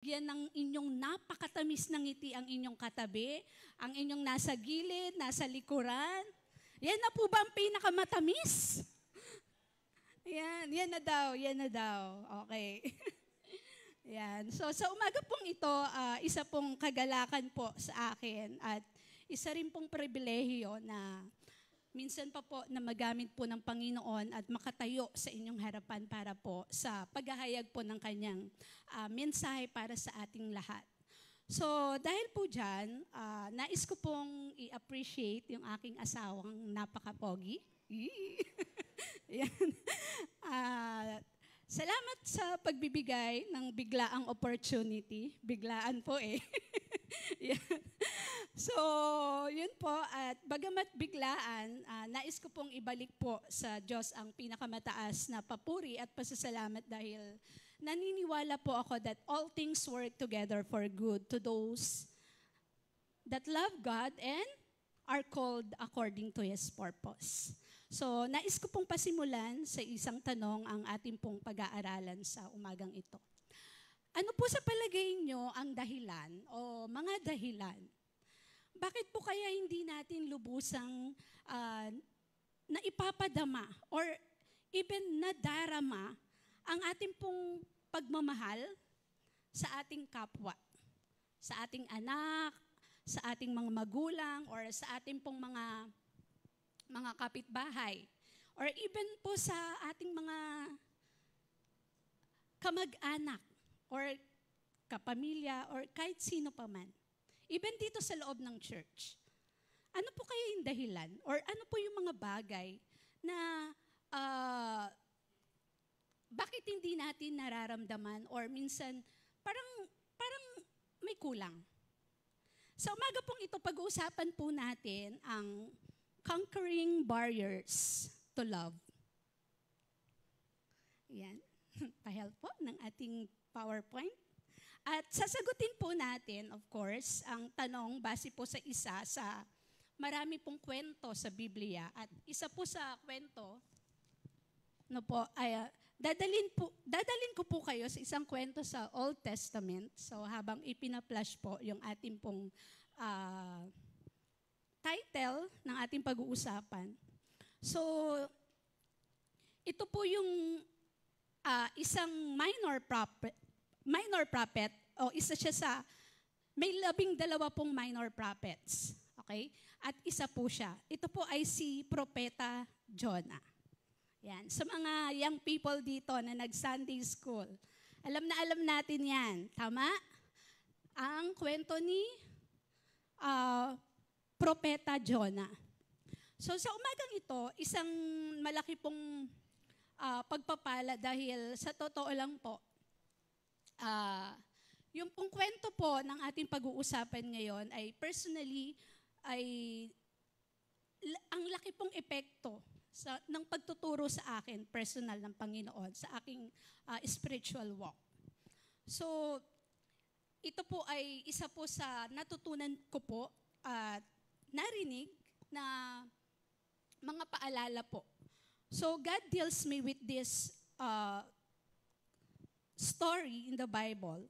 Yan ng inyong napakatamis ng ngiti ang inyong katabi, ang inyong nasa gilid, nasa likuran. Yan na po ba ang pinakamatamis? Yan na daw, yan na daw. Okay. Yan. So sa umaga pong ito, isa pong kagalakan po sa akin at isa rin pong pribilehiyo na minsan pa po na magamit po ng Panginoon at makatayo sa inyong harapan para po sa paghahayag po ng kanyang mensahe para sa ating lahat. So dahil po dyan, nais ko pong i-appreciate yung aking asawang napaka-pogi. Yan. Salamat sa pagbibigay ng biglaang opportunity. Biglaan po eh. Yan. So, yun po. At bagamat biglaan, nais ko pong ibalik po sa Diyos ang pinakamataas na papuri at pasasalamat dahil naniniwala po ako that all things work together for good to those that love God and are called according to His purpose. So, nais ko pong pasimulan sa isang tanong ang ating pong pag-aaralan sa umagang ito. Ano po sa palagay nyo ang dahilan o mga dahilan? Bakit po kaya hindi natin lubusang naipapadama or even nadarama ang ating pong pagmamahal sa ating kapwa, sa ating anak, sa ating mga magulang, or sa ating pong mga kapitbahay, or even po sa ating mga kamag-anak, or kapamilya, or kahit sino pa man. Even dito sa loob ng church. Ano po kaya yung dahilan? Or ano po yung mga bagay na bakit hindi natin nararamdaman or minsan parang may kulang? Sa umaga pong ito, pag-uusapan po natin ang conquering barriers to love. Yan. Pa-help po ng ating PowerPoint. At sasagutin po natin, of course, ang tanong base po sa isa sa marami pong kwento sa Biblia. At isa po sa kwento, dadalhin ko po kayo sa isang kwento sa Old Testament. So habang ipina-flash po yung ating pong title ng ating pag-uusapan. So ito po yung isang minor prophet, o isa siya sa, may 12 pong minor prophets. Okay? At isa po siya. Ito po ay si Propeta Jonah. Yan. Sa mga young people dito na nag-Sunday school, alam na alam natin yan. Tama? Ang kwento ni Propeta Jonah. So sa umagang ito, isang malaki pong pagpapala dahil sa totoo lang po, yung pong kwento po ng ating pag-uusapan ngayon ay personally ay ang laki pong epekto ng pagtuturo sa akin, personal ng Panginoon, sa aking spiritual walk. So, ito po ay isa po sa natutunan ko po at narinig na mga paalala po. So, God deals me with this story in the Bible.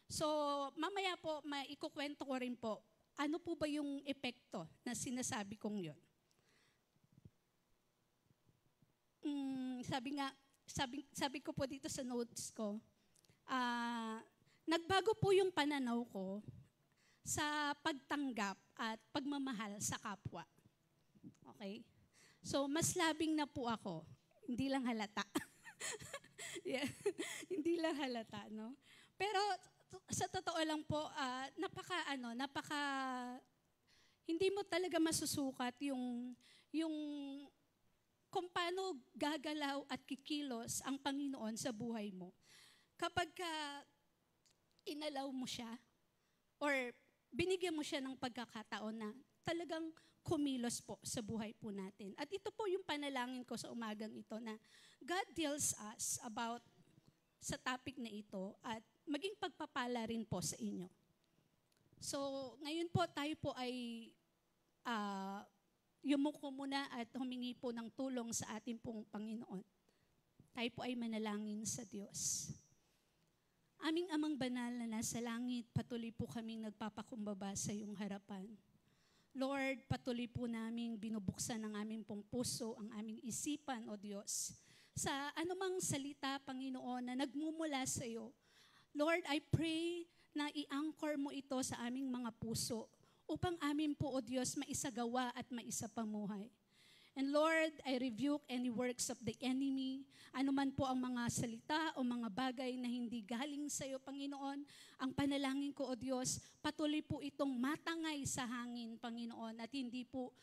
So, mamaya po, maikukwento ko rin po, ano po ba yung epekto na sinasabi kong yun? Sabi ko po dito sa notes ko, nagbago po yung pananaw ko sa pagtanggap at pagmamahal sa kapwa. Okay? So, mas labing na po ako. Hindi lang halata. Yeah. Hindi lang halata, no? Pero sa totoo lang po, hindi mo talaga masusukat yung kung paano gagalaw at kikilos ang Panginoon sa buhay mo. Kapag inalaw mo siya or binigyan mo siya ng pagkakataon na talagang kumilos po sa buhay po natin. At ito po yung panalangin ko sa umagang ito na God deals us about sa topic na ito at maging pagpapala rin po sa inyo. So, ngayon po tayo po ay yumuko muna at humingi po ng tulong sa ating pong Panginoon. Tayo po ay manalangin sa Diyos. Aming Amang Banal na nasa langit, patuloy po kaming nagpapakumbaba sa iyong harapan. Lord, patuloy po naming binubuksan ang aming pong puso, ang aming isipan, O Diyos, sa anumang salita, Panginoon, na nagmumula sa iyo. Lord, I pray na i-anchor mo ito sa aming mga puso upang amin po, O Diyos, maisagawa at maisapamuhay. And Lord, I rebuke any works of the enemy, anuman po ang mga salita o mga bagay na hindi galing sa iyo, Panginoon. Ang panalangin ko, O Diyos, patuloy po itong matangay sa hangin, Panginoon, at hindi po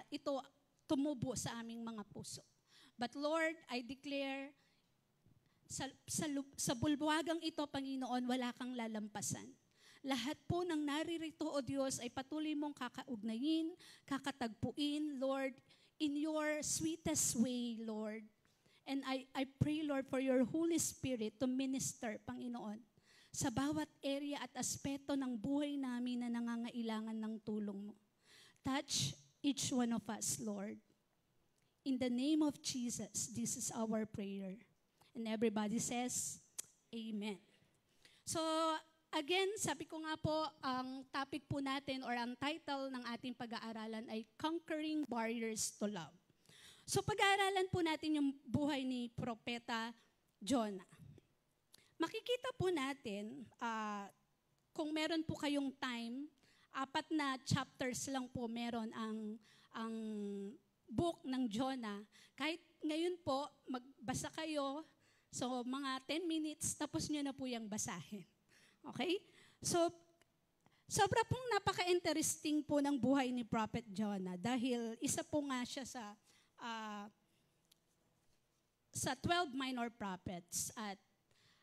ito tumubo sa aming mga puso. But Lord, I declare, sa bulwagang ito, Panginoon, wala kang lalampasan. Lahat po ng naririto, O Diyos, ay patuloy mong kakaugnayin, kakatagpuin, Lord, in your sweetest way, Lord. And I pray, Lord, for your Holy Spirit to minister, Panginoon, sa bawat area at aspeto ng buhay namin na nangangailangan ng tulong mo. Touch each one of us, Lord. In the name of Jesus, this is our prayer. And everybody says, Amen. So, again, sabi ko nga po, ang topic po natin or ang title ng ating pag-aaralan ay Conquering Barriers to Love. So pag-aaralan po natin yung buhay ni Propeta Jonah. Makikita po natin, kung meron po kayong time, 4 na chapters lang po meron ang book ng Jonah. Kahit ngayon po, magbasa kayo, so mga 10 minutes, tapos nyo na po yung basahin. Okay? So, sobra pong napaka-interesting po ng buhay ni Prophet Jonah dahil isa po nga siya sa 12 minor prophets. At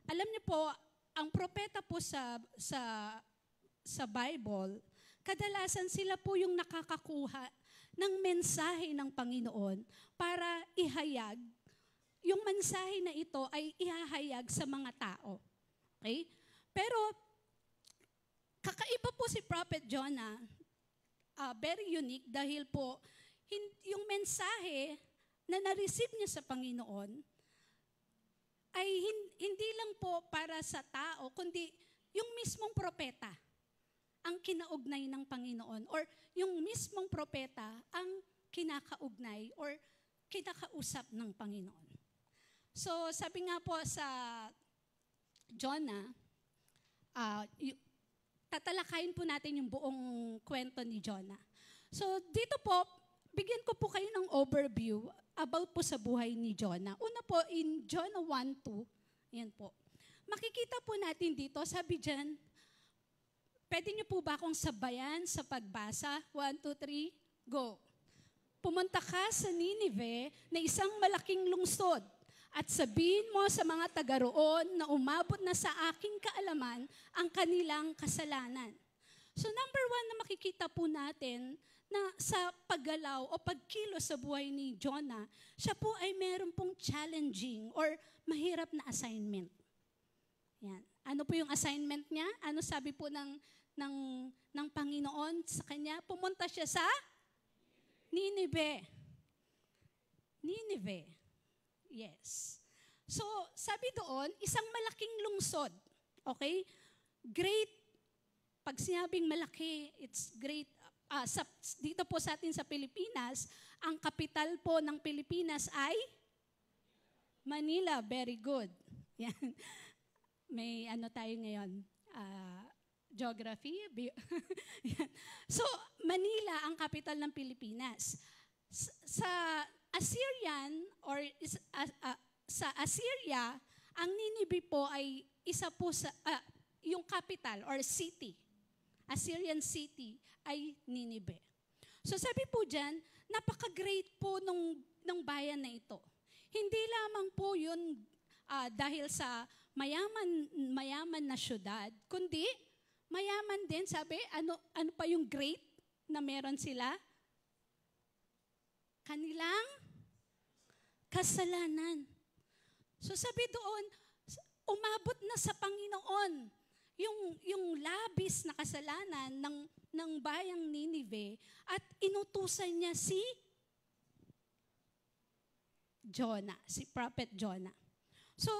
alam niyo po, ang propeta po sa Bible, kadalasan sila po yung nakakakuha ng mensahe ng Panginoon para ihayag. Yung mensahe na ito ay ihahayag sa mga tao. Okay? Pero, kakaiba po si Prophet Jonah, very unique dahil po, yung mensahe na na-receive niya sa Panginoon ay hindi lang po para sa tao, kundi yung mismong propeta ang kinaugnay ng Panginoon or yung mismong propeta ang kinakaugnay or kinakausap ng Panginoon. So, sabi nga po sa Jonah, tatalakayin po natin yung buong kwento ni Jonah. So dito po, bigyan ko po kayo ng overview about po sa buhay ni Jonah. Una po, in Jonah 1:2, yan po. Makikita po natin dito, sabi dyan, pwede niyo po ba akong sabayan sa pagbasa? 1, 2, 3, go. Pumunta ka sa Nineveh na isang malaking lungsod. At sabihin mo sa mga taga roon na umabot na sa aking kaalaman ang kanilang kasalanan. So number 1 na makikita po natin na sa paggalaw o pagkilos sa buhay ni Jonah, siya po ay meron pong challenging or mahirap na assignment. Yan. Ano po yung assignment niya? Ano sabi po ng Panginoon sa kanya? Pumunta siya sa Nineveh. Nineveh. Yes. So, sabi doon, isang malaking lungsod. Okay? Great. Pag sinabing malaki, it's great. Dito po sa atin sa Pilipinas, ang kapital po ng Pilipinas ay Manila. Very good. Yan. May ano tayo ngayon? Geography. So, Manila ang kapital ng Pilipinas. Sa Assyrian or sa Assyria, ang Nineveh po ay isa po sa yung capital or city. Assyrian city ay Nineveh. So sabi po diyan, napaka-great po ng bayan na ito. Hindi lamang po 'yun dahil sa mayaman na syudad, kundi mayaman din, sabi, ano pa yung great na meron sila? Kanilang kasalanan. So sabi doon, umabot na sa Panginoon yung labis na kasalanan ng bayang Nineveh at inutusan niya si Jonah, si Prophet Jonah. So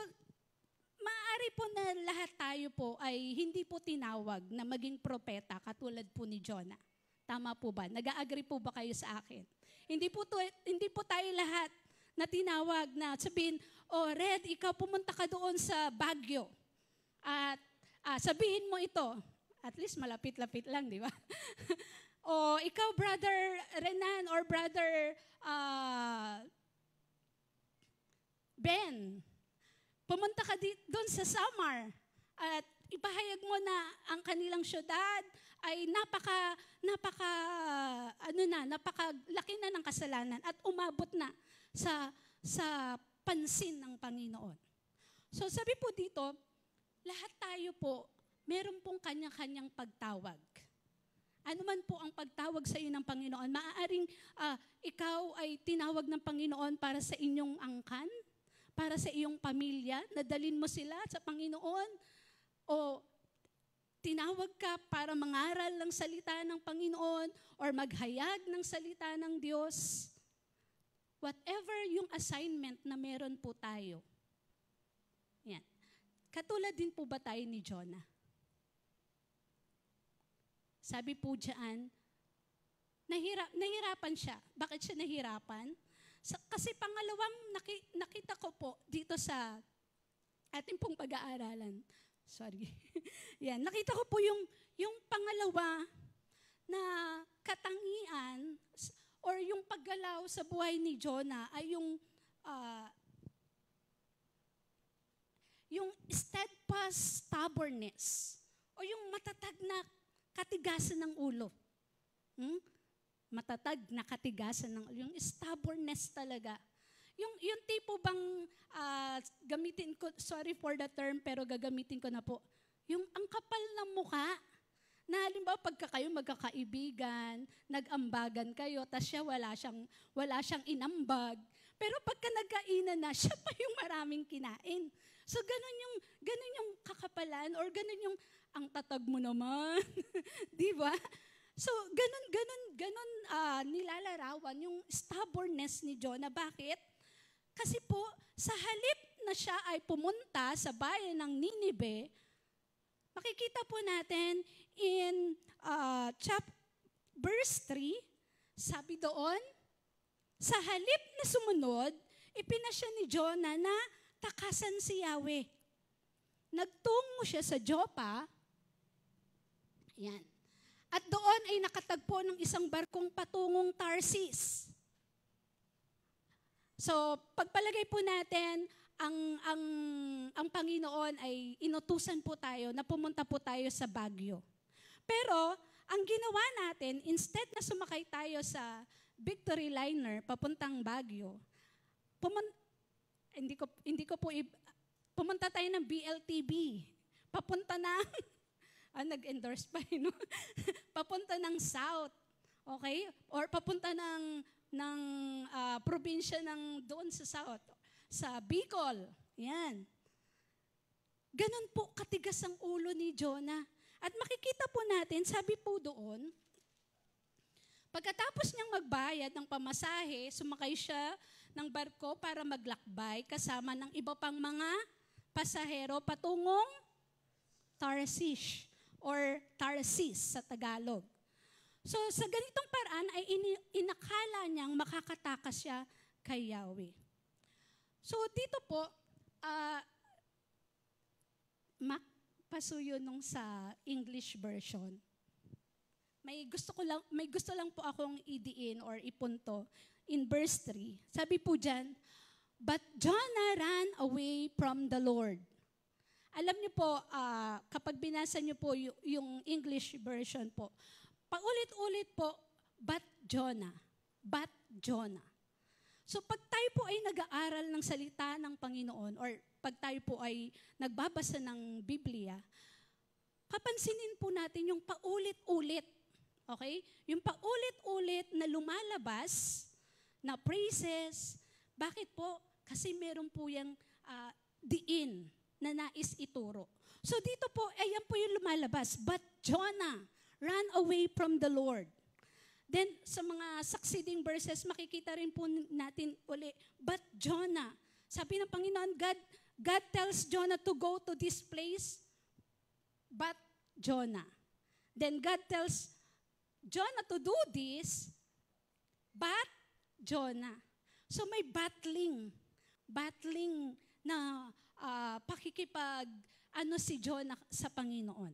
maaari po na lahat tayo po ay hindi po tinawag na maging propeta katulad po ni Jonah. Tama po ba? Nag-agree po ba kayo sa akin? Hindi po tayo lahat na tinawag na sabihin, oh Red, ikaw pumunta ka doon sa Baguio. At sabihin mo ito. At least malapit-lapit lang, di ba? O ikaw, Brother Renan or Brother Ben, pumunta ka doon sa Samar at ipahayag mo na ang kanilang syudad ay napakalaki na ng kasalanan at umabot na sa pansin ng Panginoon. So sabi po dito, lahat tayo po, meron pong kanya-kanyang pagtawag. Ano man po ang pagtawag sa iyo ng Panginoon, maaaring ikaw ay tinawag ng Panginoon para sa inyong angkan, para sa iyong pamilya, nadalin mo sila sa Panginoon, o tinawag ka para mangaral ng salita ng Panginoon or maghayag ng salita ng Diyos. Whatever yung assignment na meron po tayo. Yan. Katulad din po ba tayo ni Jonah? Sabi po diyan, nahirapan siya. Bakit siya nahirapan? Kasi pangalawang nakita ko po dito sa ating pong pag-aaralan. Sorry. Yan, nakita ko po yung pangalawa na katangian or yung paggalaw sa buhay ni Jonah ay yung steadfast stubbornness o yung matatag na katigasan ng ulo. Matatag na katigasan ng yung stubbornness talaga. Yung tipo bang gamitin ko, sorry for the term, pero gagamitin ko na po. Yung ang kapal ng mukha, na halimbawa pagka kayo magkakaibigan, nag-ambagan kayo, tas siya wala siyang inambag. Pero pagka nagkainan na, siya pa yung maraming kinain. So ganun yung kakapalan or ganun yung ang tatag mo naman. Di ba? So, ganun nilalarawan yung stubbornness ni Jonah. Bakit? Kasi po, sa halip na siya ay pumunta sa bayan ng Ninive, makikita po natin in verse 3, sabi doon, sa halip na sumunod, ipinasya ni Jonah na takasan si Yahweh. Nagtungo siya sa Joppa, yan. At doon ay nakatagpo ng isang barkong patungong Tarsis. So, pagpalagay po natin, ang Panginoon ay inutusan po tayo na pumunta po tayo sa Baguio. Pero, ang ginawa natin, instead na sumakay tayo sa Victory Liner papuntang Baguio, pumunta tayo ng BLTB. Papunta ng nag-endorse pa no? Papunta ng South. Okay? Or papunta ng probinsya ng doon sa South. Sa Bicol. Yan. Ganon po katigas ang ulo ni Jonah. At makikita po natin, sabi po doon, pagkatapos niyang magbayad ng pamasahe, sumakay siya ng barko para maglakbay kasama ng iba pang mga pasahero patungong Tarsis or Tarsis sa Tagalog. So sa ganitong paraan ay inakala niyang makakatakas siya kay Yahweh. So dito po, pasuyo nung sa English version. May gusto lang po akong idiin or ipunto in verse 3. Sabi po diyan, but Jonah ran away from the Lord. Alam niyo po, kapag binasa niyo po yung English version po, paulit-ulit po, but Jonah. But Jonah. So pag tayo po ay nag-aaral ng salita ng Panginoon or pag tayo po ay nagbabasa ng Biblia, kapansinin po natin yung paulit-ulit. Okay? Yung paulit-ulit na lumalabas na praises. Bakit po? Kasi meron po yung diin na nais ituro. So dito po, ayan po yung lumalabas. But Jonah ran away from the Lord. Then, sa mga succeeding verses, makikita rin po natin uli, but Jonah, sabi ng Panginoon, God tells Jonah to go to this place, but Jonah. Then God tells Jonah to do this, but Jonah. So may battling na si Jonah sa Panginoon.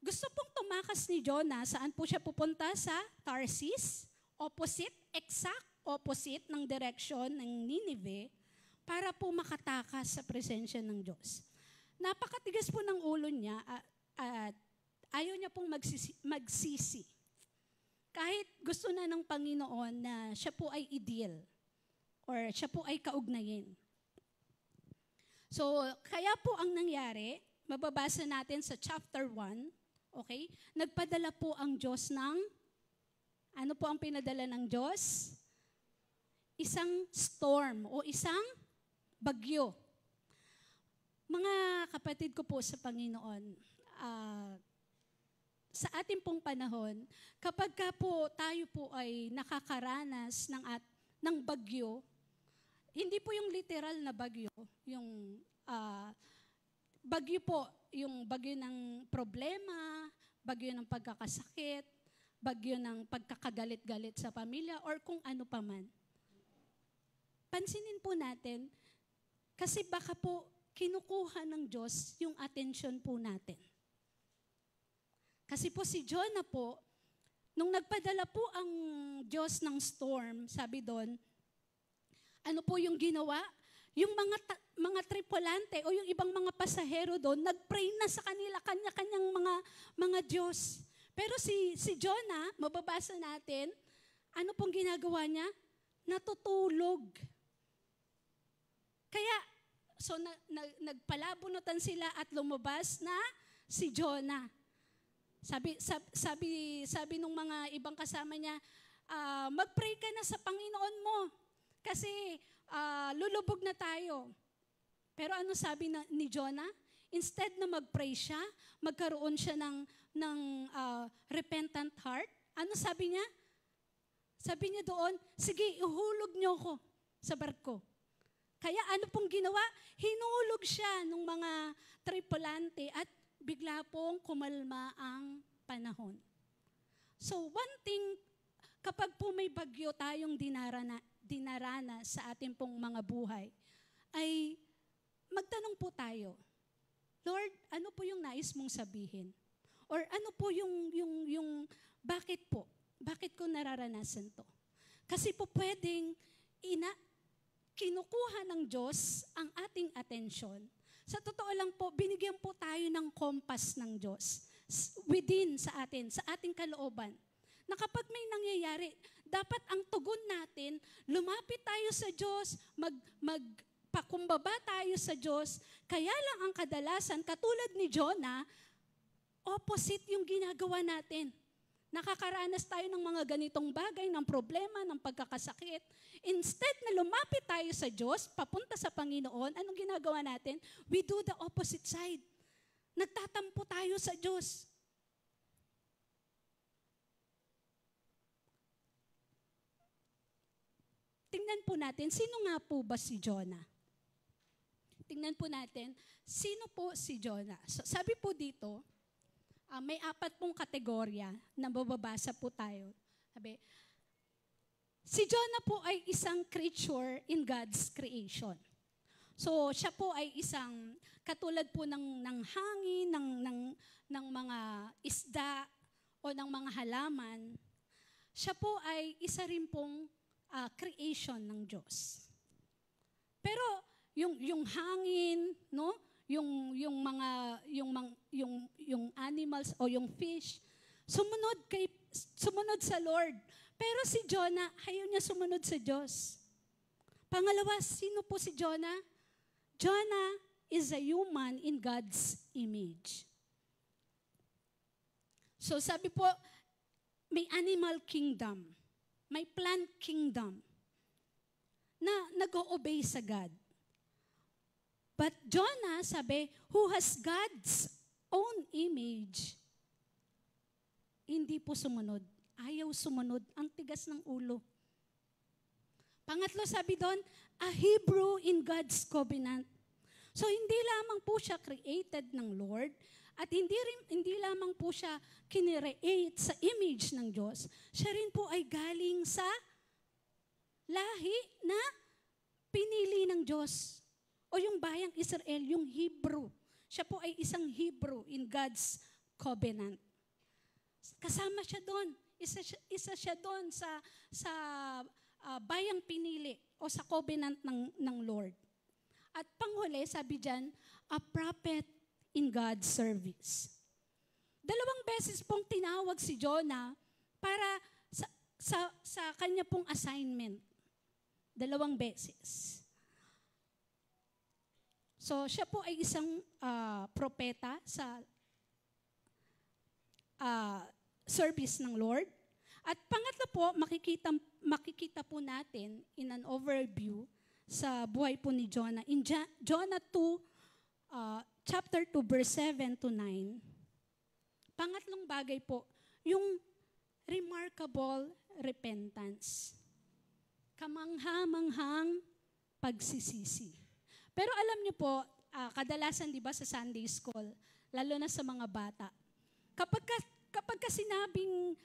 Gusto pong tumakas ni Jonah, saan po siya pupunta? Sa Tarsis, exact opposite ng direction ng Nineveh, para po makatakas sa presensya ng Diyos. Napakatigas po ng ulo niya at ayaw niya pong magsisi. Kahit gusto na ng Panginoon na siya po ay i-deal or siya po ay kaugnayin. So, kaya po ang nangyari, mababasa natin sa chapter 1, okay? Nagpadala po ang Diyos ng, ano po ang pinadala ng Diyos? Isang storm o isang bagyo. Mga kapatid ko po sa Panginoon, sa ating pong panahon, kapag ka po tayo po ay nakakaranas ng bagyo, hindi po yung literal na bagyo, yung bagyo po, yung bagyo ng problema, bagyo ng pagkakasakit, bagyo ng pagkakagalit-galit sa pamilya, or kung ano pa man. Pansinin po natin, kasi baka po kinukuha ng Diyos yung atensyon po natin. Kasi po si Jonah po, nung nagpadala po ang Diyos ng storm, sabi doon, ano po yung ginawa? Yung mga tripulante o yung ibang mga pasahero doon, nagpray na sa kanila, kanya-kanyang mga Diyos. Pero si Jonah, mababasa natin, ano pong ginagawa niya? Natutulog. Kaya, so nagpalabunutan sila at lumabas na si Jonah. Sabi nung mga ibang kasama niya, mag-pray ka na sa Panginoon mo kasi lulubog na tayo. Pero ano sabi ni Jonah? Instead na mag-pray siya, magkaroon siya ng repentant heart. Ano sabi niya? Sabi niya doon, sige, ihulog niyo ko sa barko. Kaya ano pong ginawa? Hinulog siya ng mga tripulante at bigla pong kumalma ang panahon. So one thing, kapag po may bagyo tayong dinarana sa ating pong mga buhay, ay magtanong po tayo, Lord, ano po yung nais mong sabihin? Or ano po yung bakit po? Bakit ko nararanasan to? Kasi po pwedeng kinukuha ng Diyos ang ating atensyon. Sa totoo lang po, binigyan po tayo ng compass ng Diyos within sa ating kalooban. Na kapag may nangyayari, dapat ang tugon natin, lumapit tayo sa Diyos, magpakumbaba tayo sa Diyos. Kaya lang ang kadalasan, katulad ni Jonah, opposite yung ginagawa natin. Nakakaranas tayo ng mga ganitong bagay, ng problema, ng pagkakasakit. Instead na lumapit tayo sa Diyos, papunta sa Panginoon, anong ginagawa natin? We do the opposite side. Nagtatampo tayo sa Diyos. Tingnan po natin, sino nga po ba si Jonah? Tingnan po natin, sino po si Jonah? So, sabi po dito, may 4 pong kategorya na mababasa po tayo. Sabi, si Jonah po ay isang creature in God's creation. So, siya po ay isang katulad po ng hangin, ng mga isda o ng mga halaman. Siya po ay isa rin pong creation ng Diyos. Pero yung hangin, no? Yung animals o yung fish, sumunod sa Lord. Pero si Jonah, ayaw niya sumunod sa Diyos. Pangalawa, sino po si Jonah? Jonah is a human in God's image. So sabi po, may animal kingdom, may plant kingdom na nag-o-obey sa God. But Jonah, sabi, who has God's own image, hindi po sumunod. Ayaw sumunod. Ang tigas ng ulo. Pangatlo, sabi doon, a Hebrew in God's covenant. So hindi lamang po siya created ng Lord at hindi lamang po siya kinreate sa image ng Diyos. Siya rin po ay galing sa lahi na pinili ng Diyos. O yung bayang Israel, yung Hebrew. Siya po ay isang Hebrew in God's covenant. Kasama siya doon. Isa siya doon sa bayang pinili o sa covenant ng Lord. At panghuli, sabi dyan, a prophet in God's service. 2 beses pong tinawag si Jonah para sa kanya pong assignment. 2 beses. So, siya po ay isang propeta sa service ng Lord. At pangatlo po, makikita po natin in an overview sa buhay po ni Jonah. In Jonah 2, chapter 2, verse 7 to 9, pangatlong bagay po, yung remarkable repentance. Kamangha-manghang pagsisisi. Pero alam niyo po, kadalasan di ba sa Sunday School, lalo na sa mga bata, kapag sinabing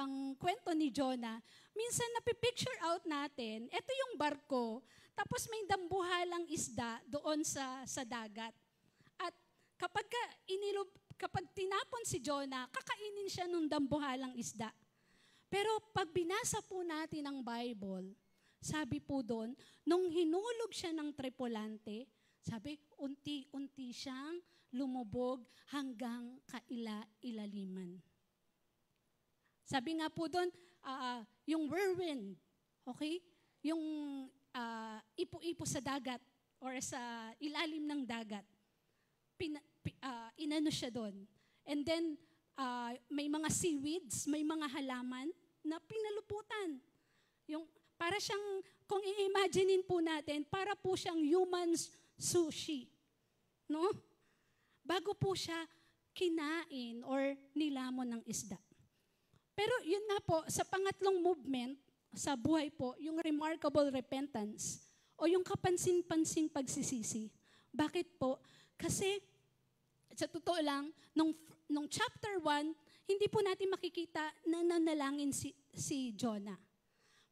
ang kwento ni Jonah, minsan napipicture out natin, ito yung barko, tapos may dambuhalang isda doon sa dagat. At kapag tinapon si Jonah, kakainin siya nung dambuhalang isda. Pero pag binasa po natin ang Bible, sabi po doon, nung hinulog siya ng tripulante, sabi, unti-unti siyang lumubog hanggang kaila-ilaliman. Sabi nga po doon, yung whirlwind, okay? Yung ipo-ipo sa dagat or sa ilalim ng dagat, inano siya doon. And then, may mga seaweeds, may mga halaman na pinaluputan. Yung, para siyang, kung i-imaginein po natin, para po siyang human sushi. No? Bago po siya kinain or nilamon ng isda. Pero yun nga po, sa pangatlong movement, sa buhay po, yung remarkable repentance o yung kapansin-pansing pagsisisi. Bakit po? Kasi, sa totoo lang, nung chapter 1, hindi po natin makikita na nanalangin si Jonah.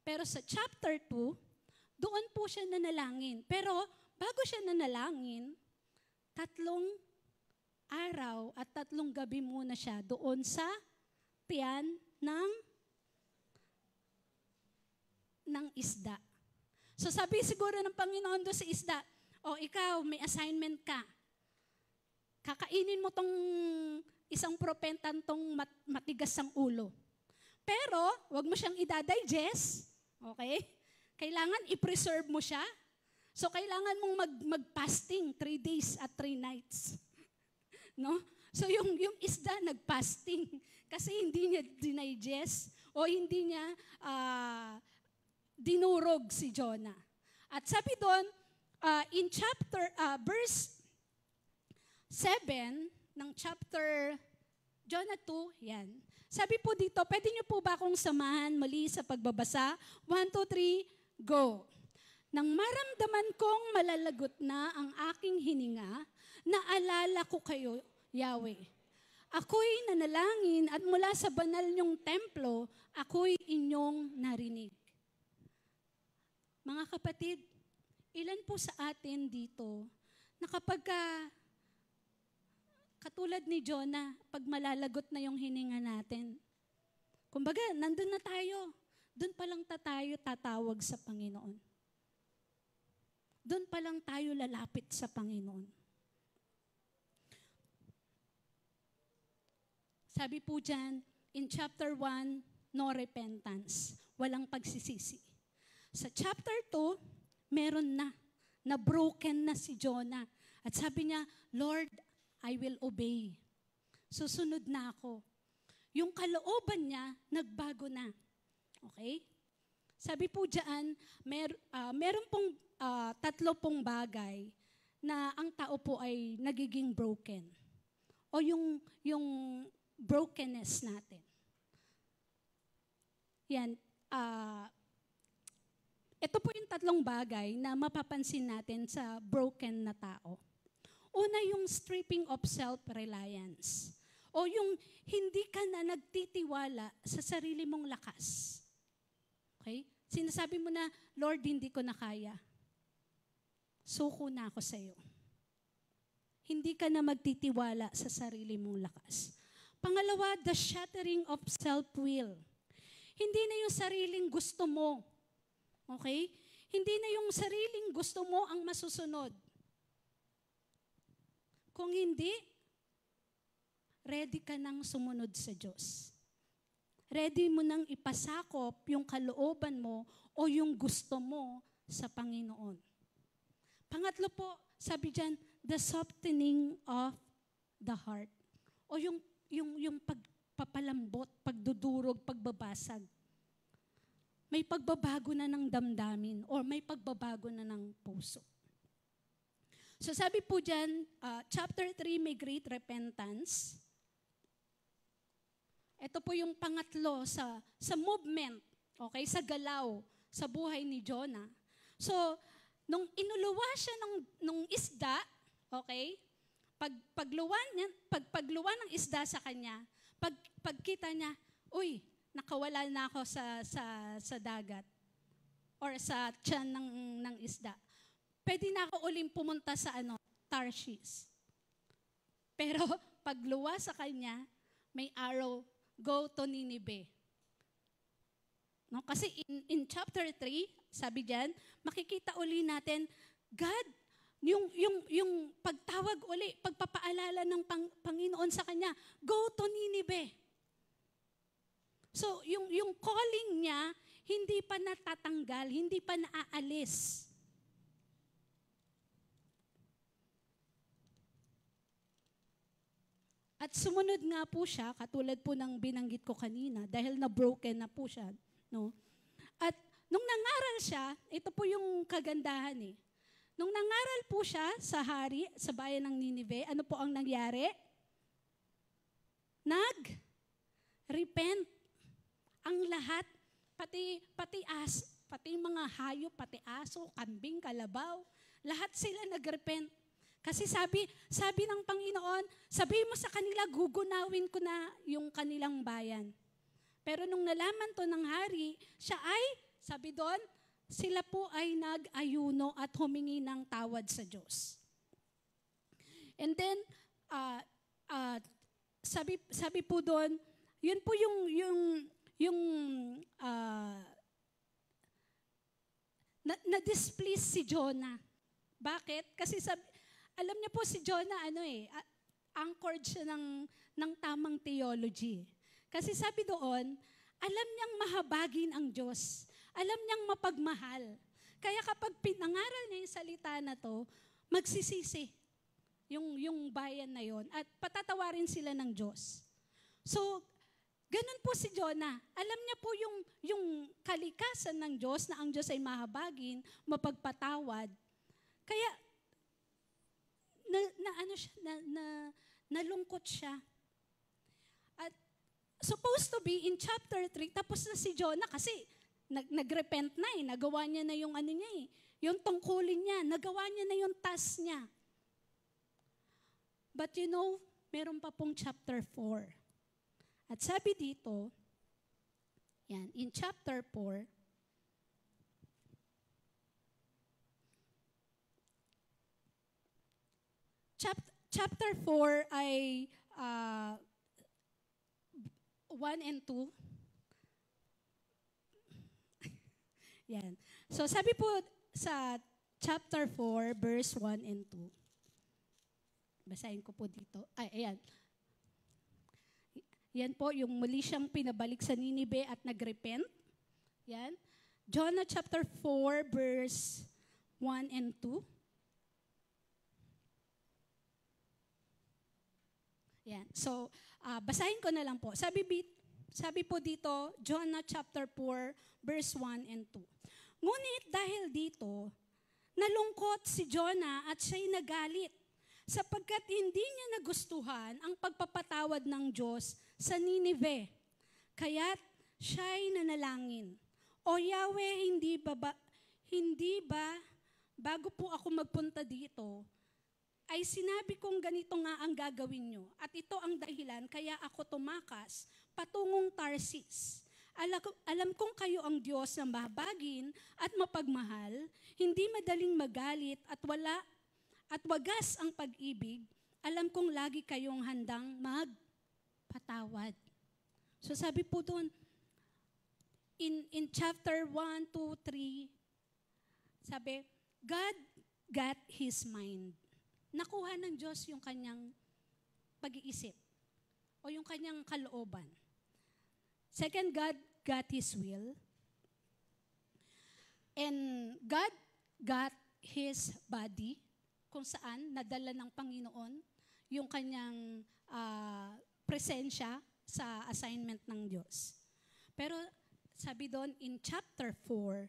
Pero sa chapter 2, doon po siya nanalangin. Pero bago siya nanalangin, 3 araw at 3 gabi muna siya doon sa tiyan ng isda. So sabi siguro ng Panginoon doon sa isda, ikaw, may assignment ka. Kakainin mo tong isang propetang tong matigas ang ulo. Pero, wag mo siyang i-digest. Okay? Kailangan i-preserve mo siya. So, kailangan mong mag-fasting 3 days at 3 nights. No? So, yung isda nag-fasting kasi hindi niya dinigest o hindi niya dinurog si Jonah. At sabi doon, in verse 7 ng chapter Jonah 2, yan. Sabi po dito, pwede niyo po ba akong samahan muli sa pagbabasa? 1, 2, 3, go. Nang maramdaman kong malalagot na ang aking hininga, naalala ko kayo, Yahweh. Ako'y nanalangin at mula sa banal niyong templo, ako'y inyong narinig. Mga kapatid, ilan po sa atin dito na kapag katulad ni Jonah, pag malalagot na yung hininga natin, kumbaga, nandun na tayo. Doon pa lang tayo tatawag sa Panginoon. Doon pa lang tayo lalapit sa Panginoon. Sabi po dyan, in chapter 1, no repentance. Walang pagsisisi. Sa chapter 2, meron na broken na si Jonah. At sabi niya, Lord, I will obey. Susunod na ako. Yung kalooban niya, nagbago na. Okay? Sabi po dyan, meron pong 3 pong bagay na ang tao po ay nagiging broken. O yung brokenness natin. Yan. Ito po yung tatlong bagay na mapapansin natin sa broken na tao. Una, yung stripping of self-reliance. O yung hindi ka na nagtitiwala sa sarili mong lakas. Okay? Sinasabi mo na, Lord, hindi ko na kaya. Suko na ako sa'yo. Hindi ka na magtitiwala sa sarili mong lakas. Pangalawa, the shattering of self-will. Hindi na yung sariling gusto mo. Okay? Hindi na yung sariling gusto mo ang masusunod. Kung hindi, ready ka nang sumunod sa Diyos. Ready mo nang ipasakop yung kalooban mo o yung gusto mo sa Panginoon. Pangatlo po, sabi dyan, the softening of the heart. O yung pagpapalambot, pagdudurog, pagbabasag. May pagbabago na ng damdamin or may pagbabago na ng puso. So sabi po dyan, chapter 3 may great repentance. Ito po yung pangatlo sa movement, okay, sa galaw, sa buhay ni Jonah. So, nung inuluwa siya nung isda, okay, pagluwa ng isda sa kanya, pagkita niya, uy, nakawala na ako sa dagat or sa tiyan ng isda. Pwede na ako uling pumunta sa Tarshish. Pero pagluwa sa kanya, may arrow, go to Nineveh. No, kasi in chapter 3, sabi diyan, makikita uli natin, God, yung pagtawag uli, pagpapaalala ng Panginoon sa kanya, go to Nineveh. So, yung calling niya, hindi pa natatanggal, hindi pa naaalis. At sumunod nga po siya, katulad po ng binanggit ko kanina, dahil na-broken na po siya. No? At nung nangaral siya, ito po yung kagandahan eh. Nung nangaral po siya sa hari, sa bayan ng Nineveh, ano po ang nangyari? Nag-repent. Ang lahat, pati mga hayop, pati aso, kambing, kalabaw, lahat sila nag-repent. Kasi sabi ng Panginoon, sabihin mo sa kanila, gugunawin ko na yung kanilang bayan. Pero nung nalaman to ng hari, siya ay, sabi doon, sila po ay nag-ayuno at humingi ng tawad sa Diyos. And then, sabi po doon, yun po na-displease si Jonah. Bakit? Kasi alam niyo po si Jonah, anchored siya ng tamang theology. Kasi sabi doon, alam niyang mahabagin ang Diyos. Alam niyang mapagmahal. Kaya kapag pinangaral niya yung salita na to, magsisisi yung bayan na yon at patatawarin sila ng Diyos. So, ganun po si Jonah. Alam niya po yung kalikasan ng Diyos na ang Diyos ay mahabagin, mapagpatawad. Kaya, nalungkot siya. At supposed to be in chapter 3, tapos na si Jonah kasi nag-repent na eh. Nagawa niya na yung yung tungkulin niya. Nagawa niya na yung task niya. But meron pa pong chapter 4. At sabi dito, yan, in chapter 4, chapter 4 ay 1 and 2. Yan. So sabi po sa chapter 4, verse 1 and 2. Basahin ko po dito. Ayan. Yan po, yung muli siyang pinabalik sa Nineveh at nagrepent. Yan. Jonah chapter 4, verse 1 and 2. Yan. So, basahin ko na lang po. Sabi po dito, Jonah chapter 4, verse 1 and 2. Ngunit dahil dito, nalungkot si Jonah at siya'y nagalit, sapagkat hindi niya nagustuhan ang pagpapatawad ng Diyos sa Nineveh. Kaya't siya'y nanalangin, O Yahweh, hindi ba, bago po ako magpunta dito, ay sinabi kong ganito nga ang gagawin nyo. At ito ang dahilan kaya ako tumakas patungong Tarsis. Alam kong kayo ang Diyos na mahabagin at mapagmahal, hindi madaling magalit at wagas ang pag-ibig. Alam kong lagi kayong handang magpatawad. So sabi po doon, in chapter 1, 2, 3, sabi, God got His mind. Nakuha ng Diyos yung kanyang pag-iisip o yung kanyang kalooban. Second, God got His will. And God got His body, kung saan nadala ng Panginoon yung kanyang presensya sa assignment ng Diyos. Pero sabi doon in chapter 4,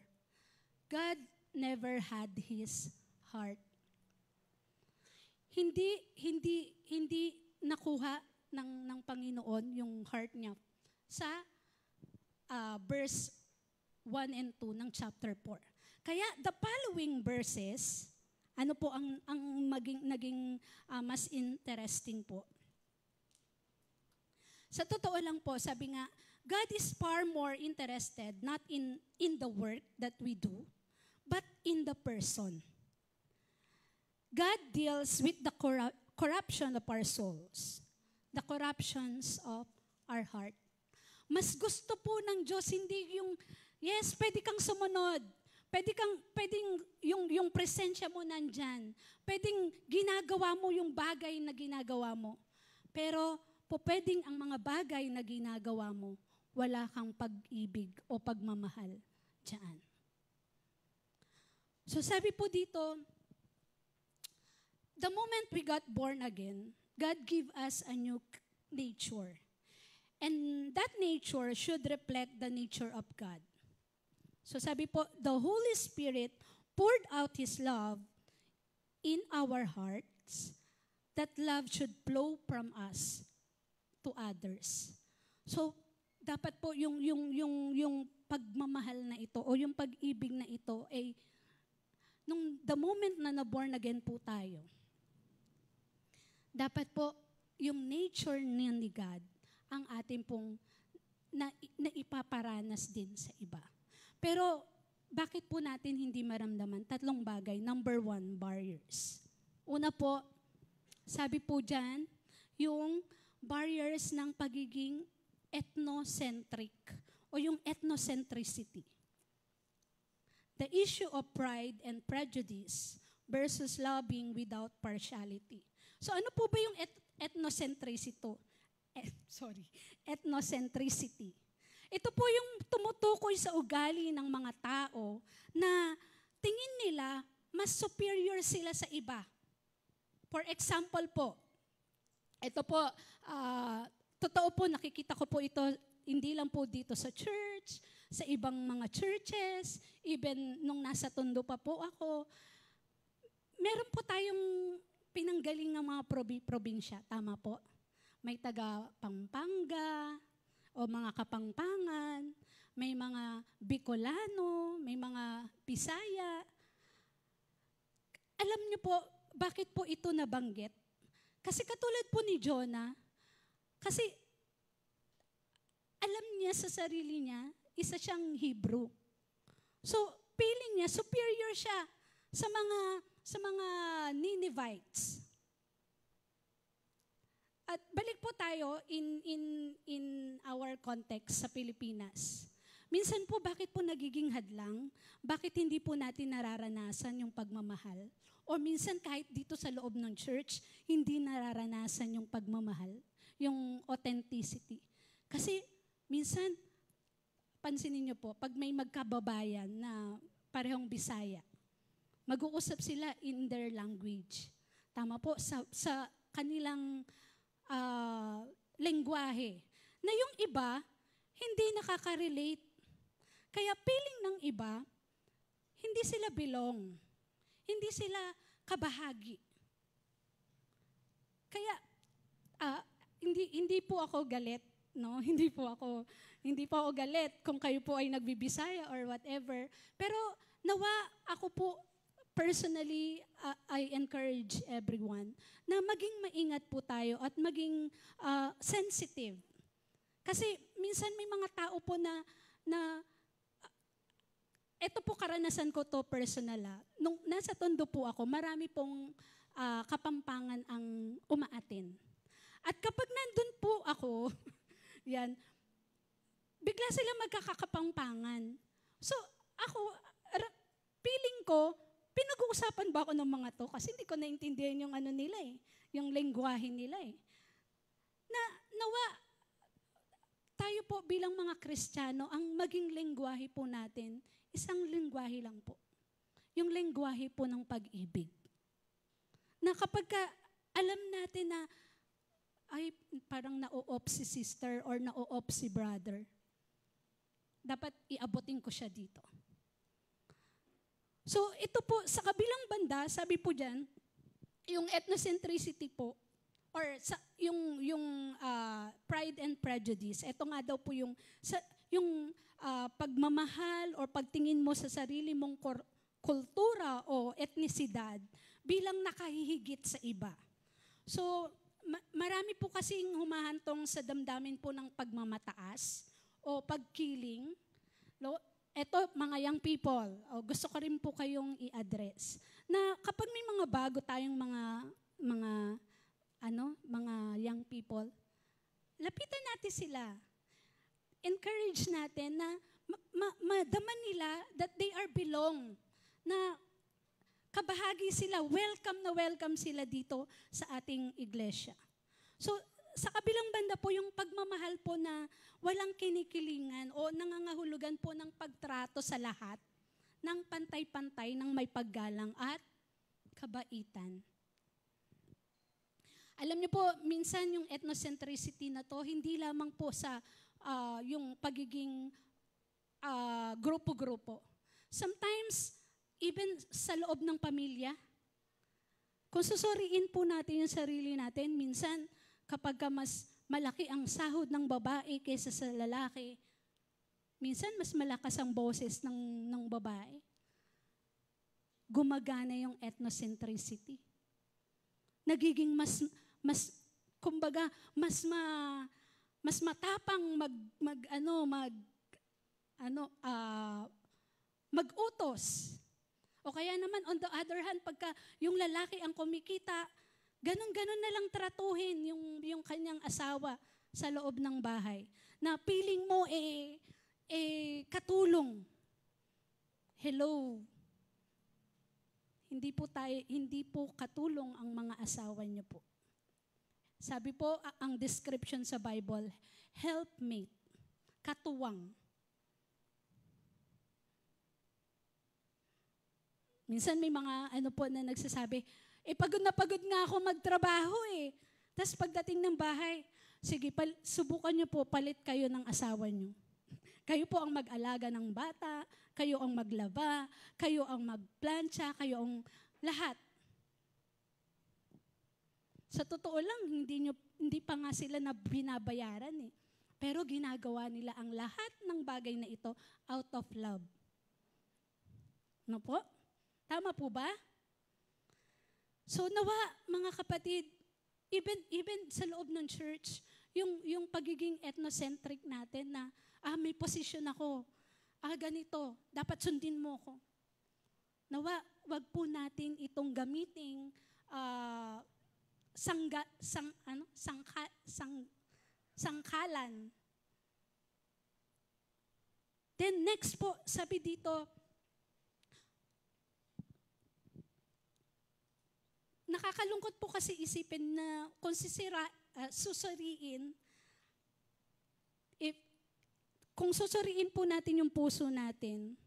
God never had His heart. Hindi nakuha ng Panginoon yung heart niya sa verse 1 and 2 ng chapter 4. Kaya the following verses, ano po ang naging mas interesting po? Sa totoo lang po, sabi nga, God is far more interested not in the work that we do, but in the person. God deals with the corruption of our souls, the corruptions of our heart. Mas gusto po ng Diyos, hindi yung, yes, pwede kang sumunod, pwedeng yung presensya mo nandyan, pwedeng ginagawa mo yung bagay na ginagawa mo, pero pwedeng ang mga bagay na ginagawa mo, wala kang pag-ibig o pagmamahal dyan. So sabi po dito, the moment we got born again, God gave us a new nature. And that nature should reflect the nature of God. So sabi po, the Holy Spirit poured out His love in our hearts. That love should flow from us to others. So dapat po yung pagmamahal na ito o yung pag-ibig na ito ay nung the moment na na-born again po tayo. Dapat po, yung nature ni God, ang ating pong naipaparanas din sa iba. Pero, bakit po natin hindi maramdaman? 3 bagay. Number 1, barriers. Una po, sabi po dyan, yung barriers ng pagiging ethnocentric o yung ethnocentricity. The issue of pride and prejudice versus loving without partiality. So ano po ba yung ethnocentricity? Ito po yung tumutukoy sa ugali ng mga tao na tingin nila mas superior sila sa iba. For example po, ito po, totoo po, nakikita ko po ito, hindi lang po dito sa church, sa ibang mga churches, even nung nasa Tondo pa po ako, meron po tayong pinanggaling ng mga probinsya. Tama po? May taga Pampanga, o mga Kapampangan, may mga Bicolano, may mga Bisaya. Alam niyo po, bakit po ito nabanggit? Kasi katulad po ni Jonah, kasi alam niya sa sarili niya, isa siyang Hebrew. So, feeling niya, superior siya sa mga Ninevites. At balik po tayo in our context sa Pilipinas. Minsan po, bakit po nagiging hadlang? Bakit hindi po natin nararanasan yung pagmamahal? O minsan kahit dito sa loob ng church, hindi nararanasan yung pagmamahal, yung authenticity. Kasi minsan, pansinin niyo po, pag may magkababayan na parehong Bisaya, mag-uusap sila in their language. Tama po, sa kanilang lengguwahe. Na yung iba, hindi nakaka-relate. Kaya feeling ng iba, hindi sila belong. Hindi sila kabahagi. Kaya, hindi po ako galit, no? Hindi po ako galit kung kayo po ay nagbibisaya or whatever. Pero Nawa ako po, personally, I encourage everyone na maging maingat po tayo at maging sensitive. Kasi minsan may mga tao po na ito po karanasan ko to personal. Nung nasa Tondo po ako, marami pong kapampangan ang umaatin. At kapag nandun po ako, yan, bigla sila magkakakapampangan. So ako, feeling ko, pinag-uusapan ba ako ng mga to? Kasi hindi ko naintindihan yung ano nila yung lengguwahe nila nawa, tayo po bilang mga Kristiyano, ang maging lengguwahe po natin, isang lengguwahe lang po. Yung lengguwahe po ng pag-ibig. Na kapag alam natin na, ay parang na-o-off si sister or na-o-off si brother, dapat iabotin ko siya dito. So ito po, sa kabilang banda, sabi po dyan, yung ethnocentricity po, or yung pride and prejudice, ito nga daw po yung pagmamahal or pagtingin mo sa sarili mong kultura o etnisidad bilang nakahihigit sa iba. So marami po kasing humahantong sa damdamin po ng pagmamataas o pagkiling. Eto, mga young people, gusto ko rin po kayong i-address na kapag may mga bago tayong mga young people, lapitan natin sila. Encourage natin na madama nila that they are belong, na kabahagi sila, welcome sila dito sa ating iglesia. So, sa kabilang banda po yung pagmamahal po na walang kinikilingan o nangangahulugan po ng pagtrato sa lahat ng pantay-pantay, ng may paggalang at kabaitan. Alam niyo po, minsan yung ethnocentricity na to, hindi lamang po sa yung pagiging grupo-grupo. Sometimes, even sa loob ng pamilya, kung susuriin po natin yung sarili natin, minsan, kapag mas malaki ang sahod ng babae kaysa sa lalaki, minsan mas malakas ang boses ng babae. Gumagana yung ethnocentricity. Nagiging mas matapang mag-utos. O kaya naman, on the other hand, pagka yung lalaki ang kumikita, ganon-ganon na lang tratuhin yung kanyang asawa sa loob ng bahay. Na feeling mo katulong. Hello. Hindi po katulong ang mga asawa niyo po. Sabi po, ang description sa Bible, helpmate, katuwang. Minsan may mga na nagsasabi, pagod na pagod nga ako magtrabaho Tapos pagdating ng bahay, sige, subukan niyo po, palit kayo ng asawa niyo. Kayo po ang mag-alaga ng bata, kayo ang maglaba, kayo ang magplantsa, kayo ang lahat. Sa totoo lang, hindi pa nga sila na binabayaran Pero ginagawa nila ang lahat ng bagay na ito out of love. Ano po? Tama po ba? So nawa, mga kapatid, even sa loob ng church, yung pagiging ethnocentric natin na, may posisyon ako, ganito, dapat sundin mo ko. Nawa, wag po natin itong gamiting sangkalan. Then next po, sabi dito, nakakalungkot po kasi isipin na kung susuriin, kung susuriin po natin yung puso natin,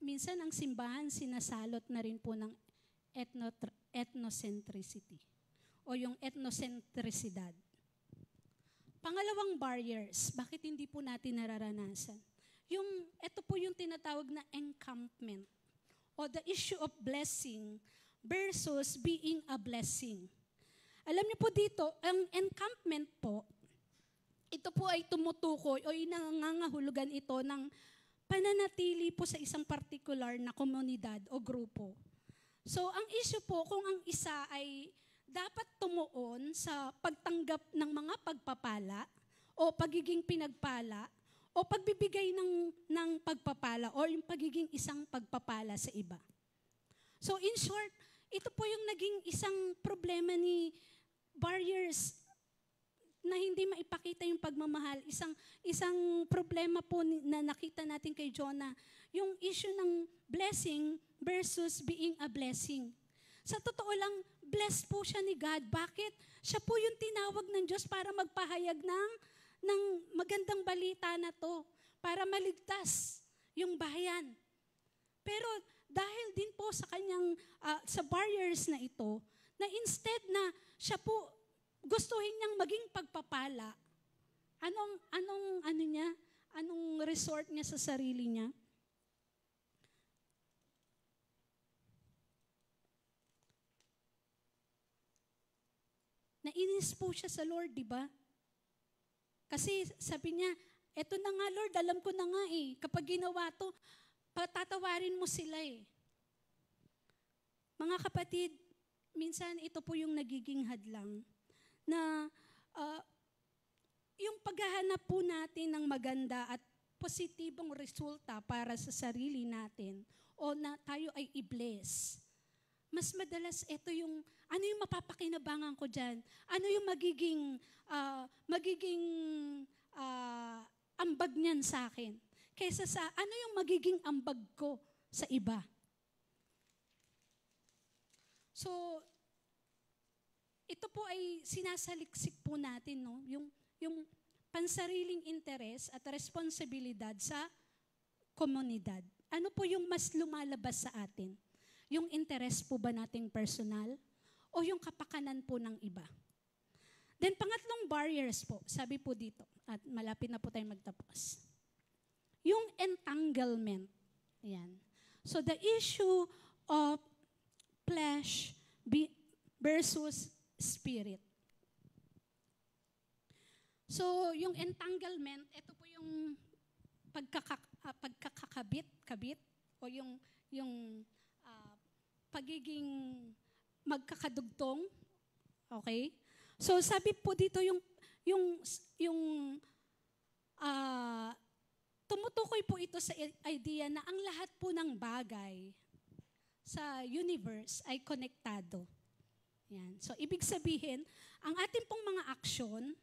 minsan ang simbahan sinasalot na rin po ng ethnocentricity o yung ethnocentricidad. Pangalawang barriers, bakit hindi po natin nararanasan? Ito po yung tinatawag na encampment. O the issue of blessing versus being a blessing. Alam niyo po dito, ang encampment po, ito po ay tumutukoy o nangangahulugan ito ng pananatili po sa isang particular na komunidad o grupo. So, ang issue po, kung ang isa ay dapat tumuon sa pagtanggap ng mga pagpapala o pagiging pinagpala o pagbibigay ng pagpapala o yung pagiging isang pagpapala sa iba. So, in short, ito po yung naging isang problema ni barriers na hindi maipakita yung pagmamahal. Isang problema po na nakita natin kay Jonah, yung issue ng blessing versus being a blessing. Sa totoo lang, blessed po siya ni God. Bakit? Siya po yung tinawag ng Diyos para magpahayag ng magandang balita na to, para maligtas yung bayan. Pero dahil din po sa kanyang, sa barriers na ito, na instead na siya po gustuhin niyang maging pagpapala, anong resort niya sa sarili niya? Nainis po siya sa Lord, di ba? Kasi sabi niya, eto na nga Lord, alam ko na nga kapag ginawa to, patatawarin mo sila Mga kapatid, minsan ito po yung nagiging hadlang na yung paghahanap po natin ng maganda at positibong resulta para sa sarili natin o na tayo ay i-bless. Mas madalas ito yung, ano yung mapapakinabangan ko dyan? Ano yung magiging ambag niyan sa akin? Kaysa sa, ano yung magiging ambag ko sa iba? So, ito po ay sinasaliksik po natin, no? Yung pansariling interes at responsibilidad sa komunidad. Ano po yung mas lumalabas sa atin? Yung interes po ba nating personal o yung kapakanan po ng iba? Then pangatlong barriers po, sabi po dito, at malapit na po tayong magtapos. Yung entanglement. Ayan. So the issue of flesh versus spirit. So, yung entanglement, ito po yung pagkakakabit o yung pagiging magkakadugtong. Okay? So, sabi po dito tumutukoy po ito sa idea na ang lahat po ng bagay sa universe ay konektado. Yan. So, ibig sabihin, ang ating pong mga aksyon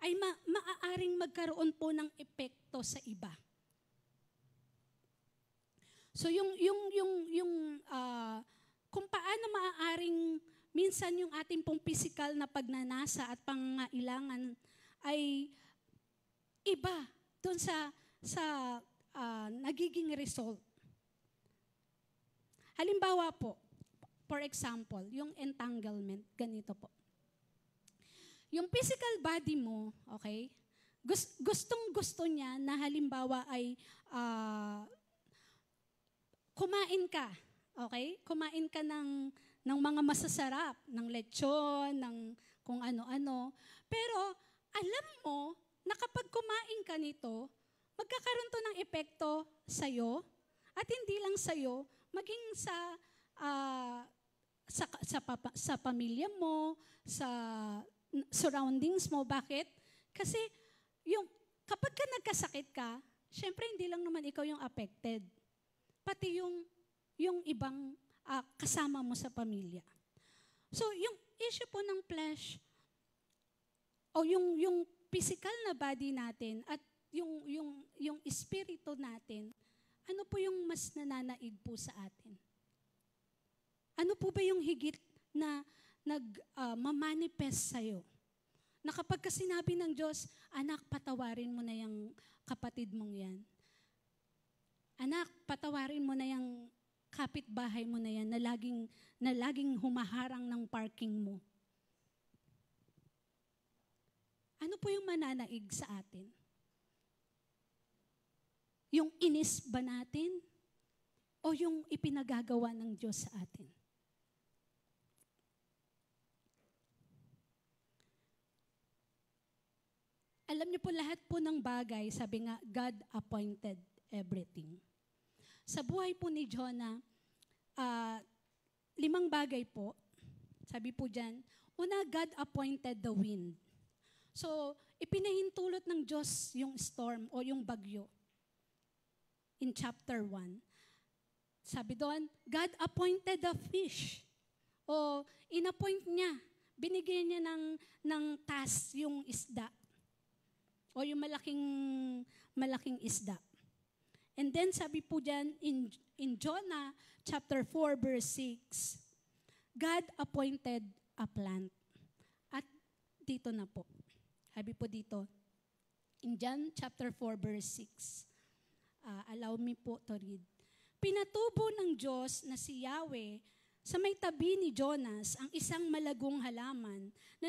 ay maaaring magkaroon po ng epekto sa iba. So, kung paano maaaring minsan yung ating pong physical na pagnanasa at pangangailangan ay iba doon sa nagiging result. Halimbawa po, for example, yung entanglement, ganito po. Yung physical body mo, okay, gustong-gusto niya na halimbawa ay kumain ka, okay? Kumain ka ng mga masasarap, ng lechon, ng kung ano-ano. Pero alam mo na kapag kumain ka nito, magkakaroon to ng epekto sa'yo at hindi lang sa'yo, maging sa pamilya mo, sa surroundings mo. Bakit? Kasi kapag ka nagkasakit ka, syempre hindi lang naman ikaw yung affected. Pati yung ibang kasama mo sa pamilya. So, yung issue po ng flesh, o yung physical na body natin at yung espiritu natin, ano po yung mas nananaig po sa atin? Ano po ba yung higit na mamanifest sa'yo? Na kapag sinabi ng Diyos, anak, patawarin mo na yung kapatid mong yan. Anak, patawarin mo na yung kapitbahay mo na yan na laging humaharang ng parking mo. Ano po yung mananaig sa atin? Yung inis ba natin? O yung ipinagagawa ng Diyos sa atin? Alam niyo po lahat po ng bagay, sabi nga, God appointed everything. Sa buhay po ni Jonah, 5 bagay po. Sabi po dyan, una, God appointed the wind. So, ipinahintulot ng Diyos yung storm o yung bagyo. In chapter 1. Sabi doon, God appointed the fish. O inappoint niya, binigyan niya ng task yung isda. O yung malaking isda. And then sabi po dyan, in Jonah chapter 4 verse 6, God appointed a plant. At dito na po. Sabi po dito, in John chapter 4 verse 6, allow me po to read. Pinatubo ng Diyos na si Yahweh sa may tabi ni Jonas ang isang malagong halaman na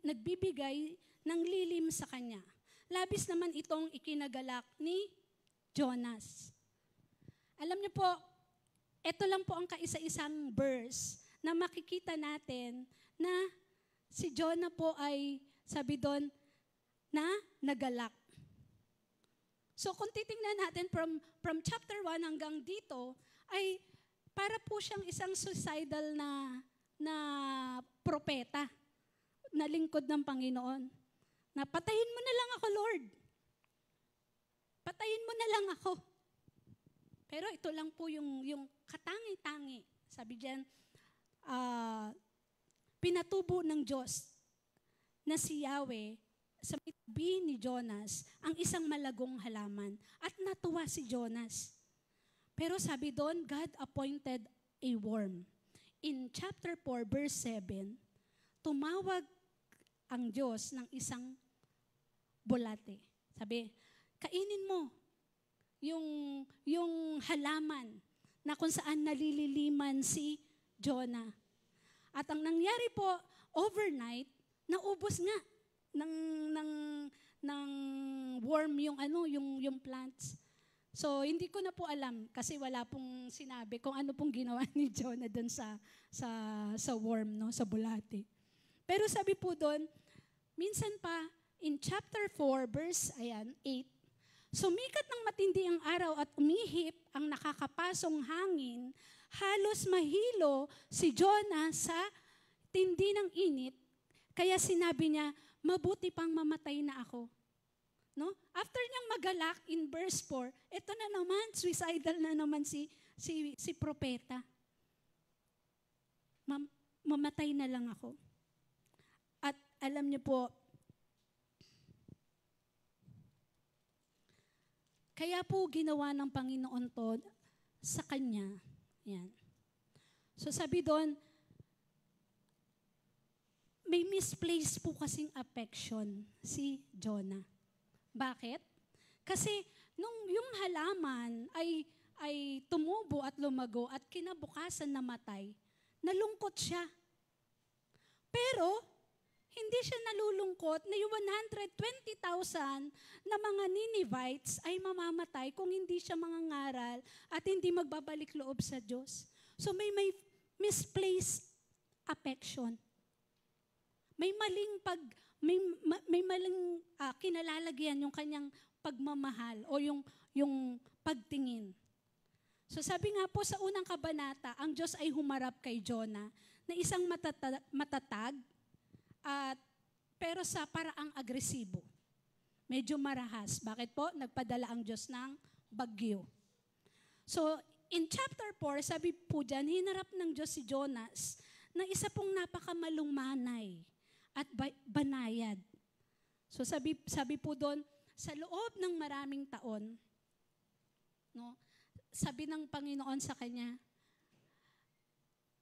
nagbibigay ng lilim sa kanya. Labis naman itong ikinagalak ni Jonas. Alam niyo po, ito lang po ang kaisa-isang verse na makikita natin na si Jonah po ay, sabi doon, na nagalak. So kung titingnan natin from chapter 1 hanggang dito, ay para po siyang isang suicidal na propeta, na lingkod ng Panginoon. Na patayin mo na lang ako, Lord. Patayin mo na lang ako. Pero ito lang po yung katangi-tangi. Sabi diyan, pinatubo ng Diyos na si Yahweh sa tabi ni Jonas ang isang malagong halaman at natuwa si Jonas. Pero sabi doon, God appointed a worm. In chapter 4 verse 7, tumawag ang Diyos ng isang bulate. Sabi, kainin mo yung halaman na kung saan nalililiman si Jonah. At ang nangyari po, overnight, naubos nga ng worm yung plants. So, hindi ko na po alam kasi wala pong sinabi kung ano pong ginawa ni Jonah doon sa worm, no, sa bulate. Pero sabi po doon, minsan pa, in chapter 4, verse 8, sumikat ng matindi ang araw at umihip ang nakakapasong hangin, halos mahilo si Jonah sa tindi ng init, kaya sinabi niya, mabuti pang mamatay na ako. No? After niyang magalak in verse 4, ito na naman, suicidal na naman si propeta. Mamatay na lang ako. At alam niyo po, kaya po ginawa ng Panginoon to sa kanya. Yan. So sabi doon, may misplaced po kasing affection si Jonah. Bakit? Kasi nung yung halaman ay tumubo at lumago at kinabukasan namatay, nalungkot siya. Pero hindi siya nalulungkot na yung 120,000 na mga Ninevites ay mamamatay kung hindi siya mangangaral at hindi magbabalik loob sa Diyos. So may misplaced affection. May maling kinalalagyan yung kanyang pagmamahal o yung pagtingin. So sabi nga po sa unang kabanata, ang Diyos ay humarap kay Jonah na isang matatag pero sa paraang agresibo. Medyo marahas. Bakit po? Nagpadala ang Diyos ng bagyo. So in chapter 4, sabi po dyan, hinarap ng Diyos si Jonas na isa pong napakamalungmanay at banayad. So sabi po doon, sa loob ng maraming taon, no, sabi ng Panginoon sa kanya,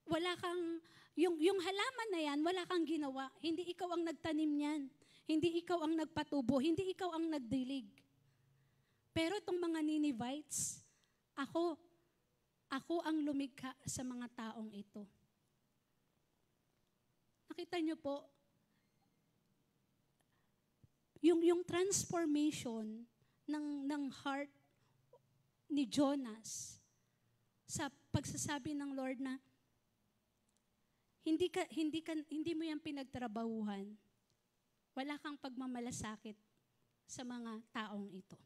wala kang, yung halaman na yan, wala kang ginawa. Hindi ikaw ang nagtanim niyan. Hindi ikaw ang nagpatubo. Hindi ikaw ang nagdilig. Pero itong mga Ninevites, ako ang lumikha sa mga taong ito. Nakita niyo po, yung transformation ng heart ni Jonas sa pagsasabi ng Lord na hindi mo yan pinagtrabahuhan. Wala kang pagmamalasakit sa mga taong ito.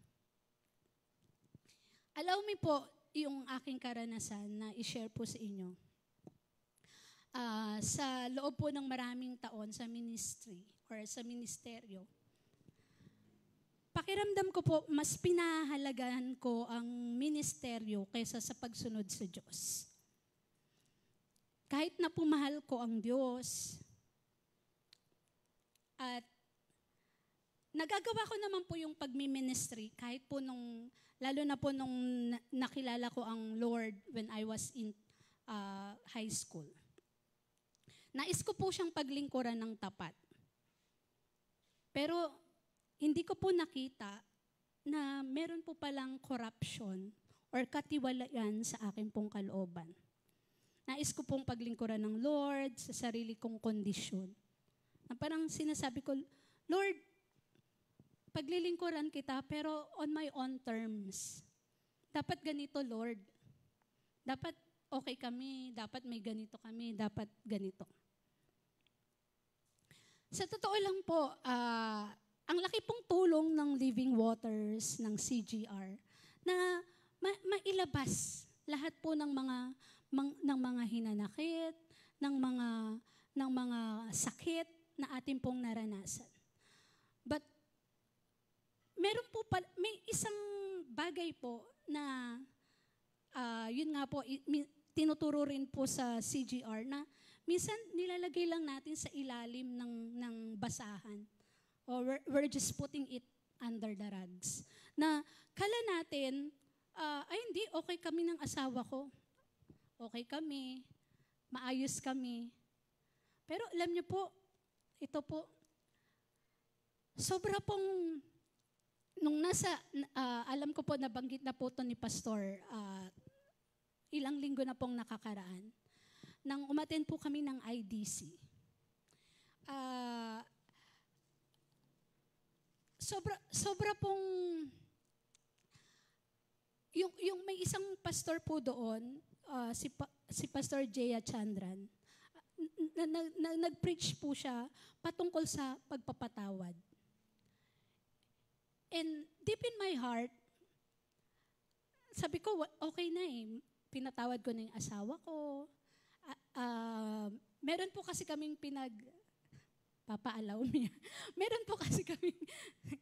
Allow me po yung aking karanasan na i-share po sa inyo. Sa loob po ng maraming taon sa ministry or sa ministeryo, pakiramdam ko po, mas pinahahalagahan ko ang ministeryo kaysa sa pagsunod sa Diyos. Kahit na pumahal ko ang Diyos, at nagagawa ko naman po yung pagmi-ministry, kahit po lalo na po nung nakilala ko ang Lord when I was in high school. Nais ko po siyang paglingkuran ng tapat. Pero hindi ko po nakita na meron po palang corruption or katiwalayan sa akin pong kalooban. Nais ko pong paglingkuran ng Lord sa sarili kong kondisyon. Na parang sinasabi ko, Lord, paglilingkuran kita pero on my own terms. Dapat ganito, Lord. Dapat okay kami, dapat may ganito kami, dapat ganito. Sa totoo lang po, ang laki pong tulong ng Living Waters, ng CGR, na mailabas lahat po ng mga hinanakit, ng mga sakit na ating pong naranasan. But may isang bagay po na yun nga po tinuturo rin po sa CGR na minsan nilalagay lang natin sa ilalim ng basahan. Or we're just putting it under the rugs. Na kala natin, hindi, okay kami ng asawa ko. Okay kami, maayos kami. Pero alam niyo po, ito po, sobra pong, alam ko po, nabanggit na po ito ni Pastor, ilang linggo na pong nakakaraan, nang umattend po kami ng IDC. Sobra pong, yung may isang pastor po doon, si Pastor Jaya Chandran, nag-preach po siya patungkol sa pagpapatawad. And deep in my heart, sabi ko, okay na eh, pinatawad ko na yung asawa ko. Meron po kasi kaming papaalaw niya. Meron po kasi kaming,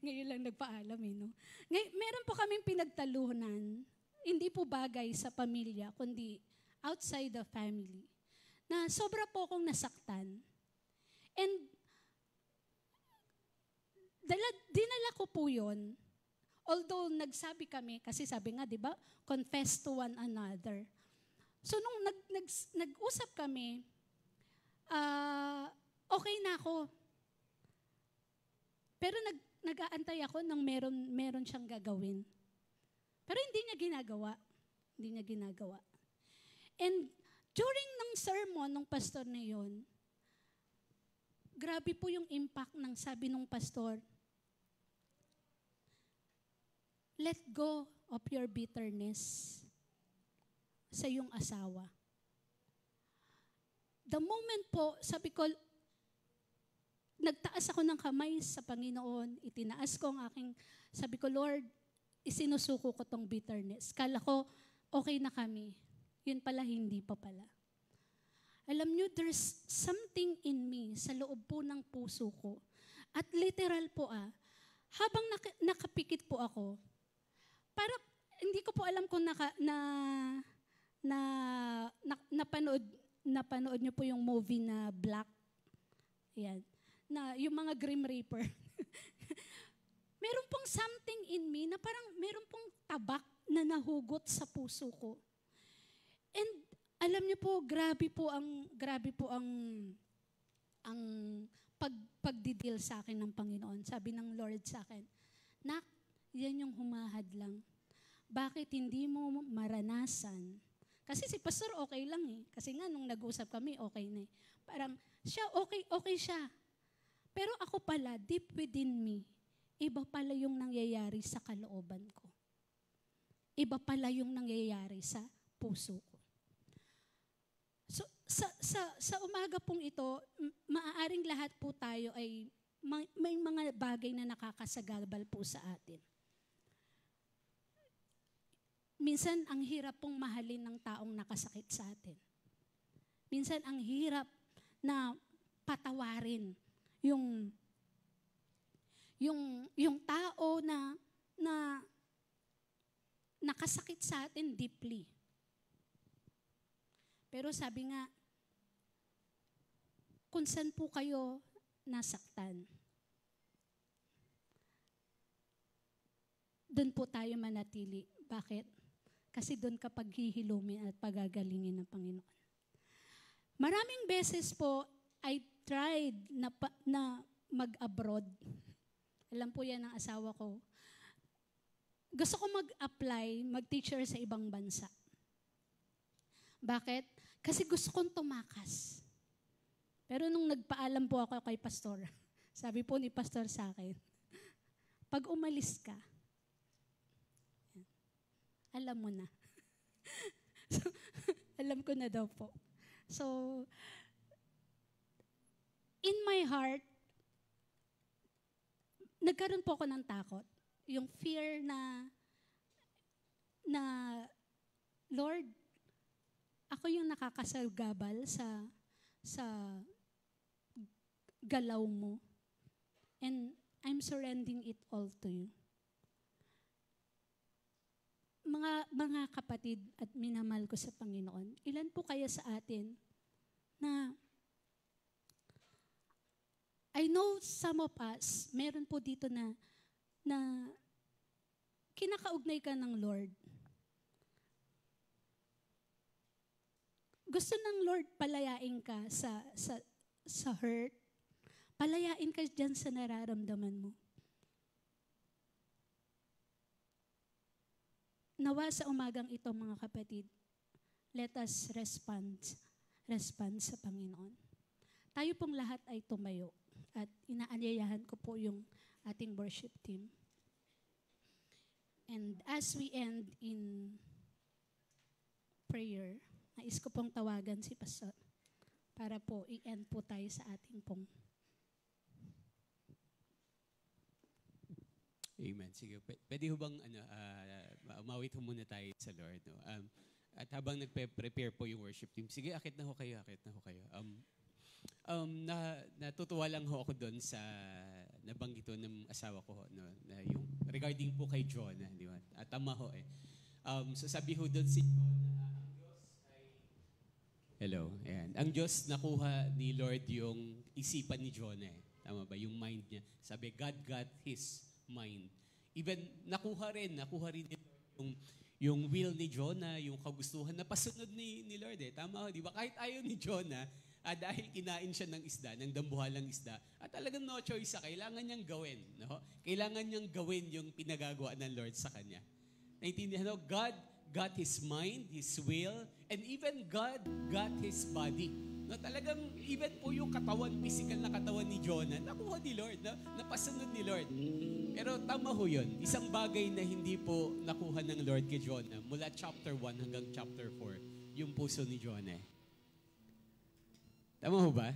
ngayon lang nagpaalam eh, no? Meron po kaming pinagtalunan, hindi po bagay sa pamilya, kundi outside the family, na sobra po akong nasaktan. And dinala ko po yun, although nagsabi kami, kasi sabi nga, di ba, confess to one another. So nung nag-usap kami, okay na ako. Pero nag-aantay ako nang meron siyang gagawin. Pero hindi niya ginagawa. And during ng sermon ng pastor na yun, grabe po yung impact ng sabi ng pastor, let go of your bitterness sa iyong asawa. The moment po, sabi ko, nagtaas ako ng kamay sa Panginoon, itinaas ko ang sabi ko, Lord, isinusuko ko tong bitterness. Kala ko, okay na kami. Yun pala, hindi pa pala. Alam nyo, there's something in me sa loob po ng puso ko. At literal po habang nakapikit po ako, para hindi ko po alam kung napanood nyo po yung movie na Black. Yan. Na yung mga Grim Reaper. Meron pong something in me na parang meron pong tabak na nahugot sa puso ko. And alam niyo po, grabe po ang pagdidil sa akin ng Panginoon. Sabi ng Lord sa akin, Nak, yan yung humahad lang. Bakit hindi mo maranasan? Kasi si pastor okay lang eh. Kasi nga nung nag-usap kami, okay na eh. Parang siya, okay siya. Pero ako pala, deep within me, iba pala yung nangyayari sa kalooban ko. Iba pala yung nangyayari sa puso ko. So, sa umaga pong ito, maaaring lahat po tayo ay may mga bagay na nakakasagabal po sa atin. minsan ang hirap pong mahalin ng taong nakasakit sa atin. Minsan ang hirap na patawarin yung tao na nakasakit sa atin deeply. Pero sabi nga, kung saan po kayo nasaktan, doon po tayo manatili. Bakit? Kasi doon ka paghihilumin at pagagalingin ng Panginoon. Maraming beses po, I tried na mag-abroad. Alam po yan ng asawa ko. Gusto ko mag-apply, mag-teacher sa ibang bansa. Bakit? Kasi gusto kong tumakas. Pero nung nagpaalam po ako kay pastor, sabi po ni pastor sa akin, pag umalis ka, alam mo na. So, alam ko na daw po. So, in my heart, nagkaroon po ako ng takot. Yung fear na Lord, ako yung nakakasagabal sa galaw mo. And I'm surrendering it all to you. Mga kapatid at minamahal ko sa Panginoon, ilan po kaya sa atin na I know some of us, meron po dito na kinakaugnay ka ng Lord. Gusto ng Lord palayain ka sa hurt. Palayain ka dyan sa nararamdaman mo. Nawa sa umagang ito, mga kapatid, let us respond sa Panginoon. Tayo pong lahat ay tumayo at inaanyayahan ko po yung ating worship team. And as we end in prayer, nais ko pong tawagan si Pastor para po i-end po tayo sa ating pong. Amen. Sige, pwede ho bang umawit ho muna tayo sa Lord. No? At habang nagpe-prepare po yung worship team, sige, akit na ho kayo. Natutuwa lang ho ako doon sa nabanggit ho ng asawa ko, no? Na yung regarding po kay Jonah, di ba? At tama ho eh. So sabi ho doon si Jonah, ang Diyos ay... Hello, ayan. Ang Diyos nakuha ni Lord yung isipan ni Jonah eh. Tama ba? Yung mind niya. Sabi, God got his mind. Even nakuha rin yung will ni Jonah, yung kagustuhan na pasunod ni Lord eh. Tama, di ba? Kahit ayaw ni Jonah, dahil kinain siya ng isda, ng dambuhalang isda, at talagang no choice kailangan niyang gawin. No? Kailangan niyang gawin yung pinagagawa ng Lord sa kanya. Naintindihan mo? God got his mind, his will, and even God got his body. No, talagang even po yung katawan, physical na katawan ni Jonah, nakuha ni Lord, napasunod ni Lord. Pero tama ho yun. Isang bagay na hindi po nakuha ng Lord kay Jonah, mula chapter 1 hanggang chapter 4, yung puso ni Jonah. Tama ho ba?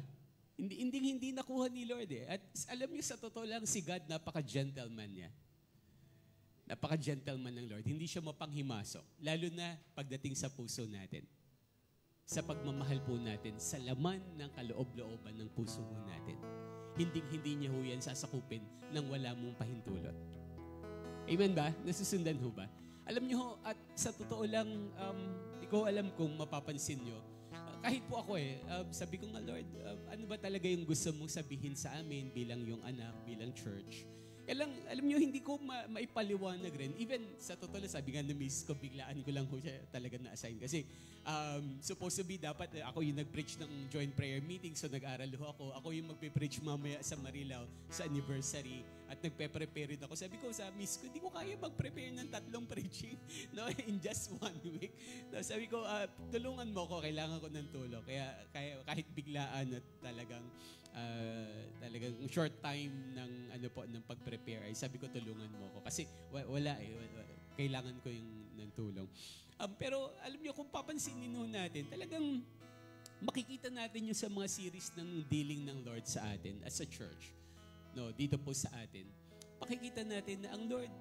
Hindi nakuha ni Lord eh. At alam niyo, sa totoo lang, si God, napaka-gentleman niya. Napaka-gentleman ng Lord. Hindi siya mapanghimasok. Lalo na pagdating sa puso natin. Sa pagmamahal po natin, sa laman ng kaloob-looban ng puso po natin. Hindi niya ho yan sasakupin nang wala mong pahintulot. Amen ba? Nasusundan ho ba? Alam niyo ho, at sa totoo lang, di ko alam kung mapapansin niyo, kahit po ako sabi ko nga, Lord, ano ba talaga yung gusto mong sabihin sa amin bilang yung anak, bilang church? Alam niyo, hindi ko maipaliwanag rin. Even sa totoo lang, sabi nga na miss ko, biglaan ko lang ho siya talaga na-assign. Kasi supposed to be dapat ako yung nag-preach ng joint prayer meeting, so nag-aral ho ako. Ako yung magpe-preach mamaya sa Marilao sa anniversary at nagpe-prepare rin ako. Sabi ko sa miss ko, hindi ko kaya mag-prepare ng 3 preaching in just 1 week. So, sabi ko, tulungan mo ko, kailangan ko ng tulong. Kaya kahit biglaan at talagang short time ng pag-prepare, ay sabi ko tulungan mo ko kasi wala kailangan ko yung ng tulong. Pero alam niyo, kung papansinin natin, talagang makikita natin yung sa mga series ng dealing ng Lord sa atin as a church. No, dito po sa atin. Pakikita natin na ang Lord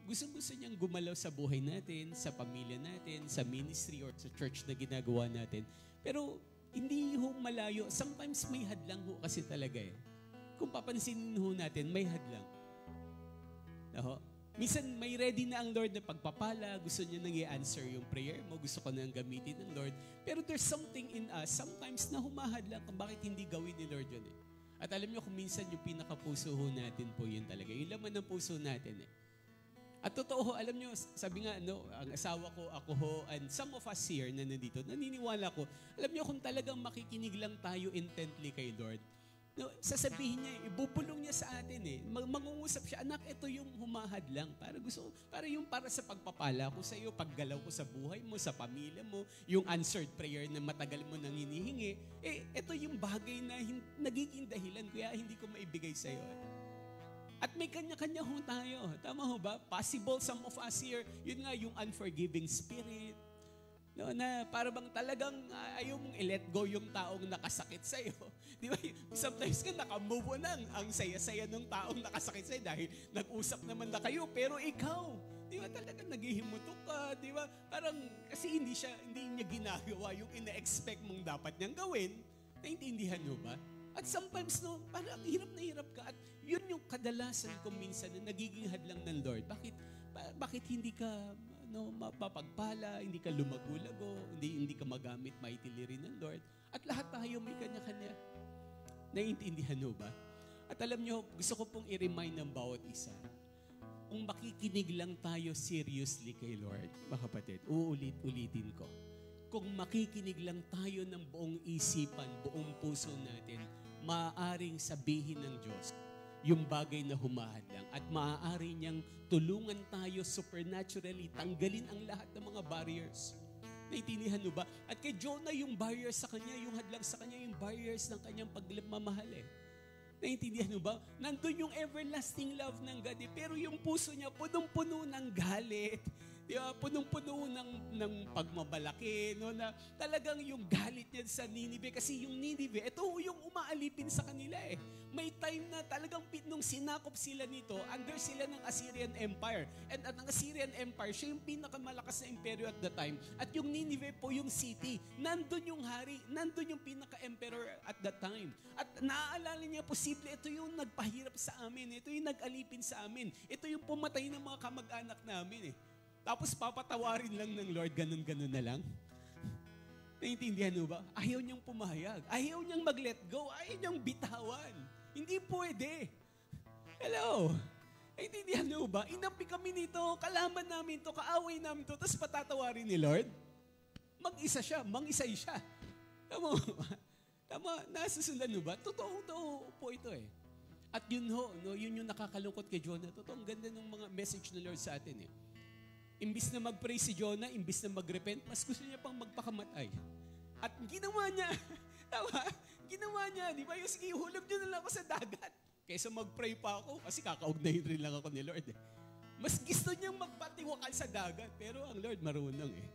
gusto niyang gumalaw sa buhay natin, sa pamilya natin, sa ministry or sa church na ginagawa natin. Pero hindi ho malayo. Sometimes may hadlang ho kasi talaga eh. Kung papansinin ho natin, may hadlang. Aho. Minsan may ready na ang Lord na pagpapala, gusto niya nang i-answer yung prayer mo, gusto ko nang gamitin ng Lord. Pero there's something in us, sometimes na humahadlang kung bakit hindi gawin ni Lord yun eh. At alam niyo kung minsan yung pinakapuso ho natin po yun talaga. Yung laman ng puso natin eh. At totoo ho, alam niyo, sabi nga, no, ang asawa ko, ako ho, and some of us here na nandito, naniniwala ko, alam niyo kung talagang makikinig lang tayo intently kay Lord, no, sasabihin niya, ibubulong niya sa atin eh. Mangungusap siya, anak, ito yung humahad lang. Para yung para sa pagpapala ko sa iyo, paggalaw ko sa buhay mo, sa pamilya mo, yung answered prayer na matagal mo nang hinihingi, ito yung bagay na nagiging dahilan kaya hindi ko maibigay sa iyo. At may kanya-kanya ho tayo. Tama ho ba? Possible, some of us here, yun nga yung unforgiving spirit, no, na para bang talagang ayaw mong i-let go yung taong nakasakit sa'yo. Di ba? Sometimes ka nakamove on ang saya-saya ng taong nakasakit sa'yo dahil nag-usap naman na kayo, pero ikaw, di ba talagang naghihimutok ka, di ba? Parang kasi hindi niya ginagawa yung ina-expect mong dapat niyang gawin. Naintindihan mo ba? At sometimes, no, parang hirap na hirap ka. At yun yung kadalasan kung minsan na nagiging hadlang ng Lord. Bakit hindi ka mapapagpala, hindi ka lumagulago, hindi ka magamit mightily rin ng Lord. At lahat tayo may kanya-kanya. Naiintindihan mo ba? At alam nyo, gusto ko pong i-remind ng bawat isa. Kung makikinig lang tayo seriously kay Lord, mga kapatid, uulit-ulitin ko. Kung makikinig lang tayo ng buong isipan, buong puso natin, maaaring sabihin ng Diyos yung bagay na humahadlang at maaari niyang tulungan tayo supernaturally, tanggalin ang lahat ng mga barriers. Naintindihan mo ba? At kay Jonah, yung barriers sa kanya, yung hadlang sa kanya, yung barriers ng kanyang pagmamahal eh. Naintindihan mo ba? Nandun yung everlasting love ng God eh. Pero yung puso niya, punong-puno ng galit. Diba? Punong-puno ng pagmabalaki. No? Na talagang yung galit niya sa Ninive. Kasi yung Ninive, ito yung umaalipin sa kanila eh. May time na talagang nung sinakop sila nito, under sila ng Assyrian Empire. And at ang Assyrian Empire, siya yung pinakamalakas na imperyo at the time. At yung Ninive po yung city. Nandun yung hari. Nandun yung pinaka-emperor at that time. At naaalala niya, posible, ito yung nagpahirap sa amin. Ito yung nag-alipin sa amin. Ito yung pumatay ng mga kamag-anak namin eh. Tapos papatawarin lang ng Lord, ganun-ganun na lang. Naintindihan mo ba? Ayaw niyang pumayag. Ayaw niyang mag-let go. Ayaw niyang bitawan. Hindi pwede. Hello? Naintindihan mo ba? Inampi kami nito, kalaman namin to, kaaway namin to, tapos patatawarin ni Lord? Mag-isa siya, mangisay siya. Tama ba? Tama, nasusundan mo ba? Totoo po ito eh. At yun ho, no, yun yung nakakalungkot kay Jonah. Totoo, ang ganda ng mga message ng Lord sa atin eh. Imbis na mag-pray si Jonah, imbis na mag-repent, mas gusto niya pang magpakamatay. At ginawa niya, tama, ginawa niya, di ba? Yung sige, hulog niyo na lang ako sa dagat. Kaysa mag-pray pa ako, kasi kakaugnayin rin lang ako ni Lord eh. Mas gusto niyang magpatiwakal sa dagat, pero ang Lord marunong eh.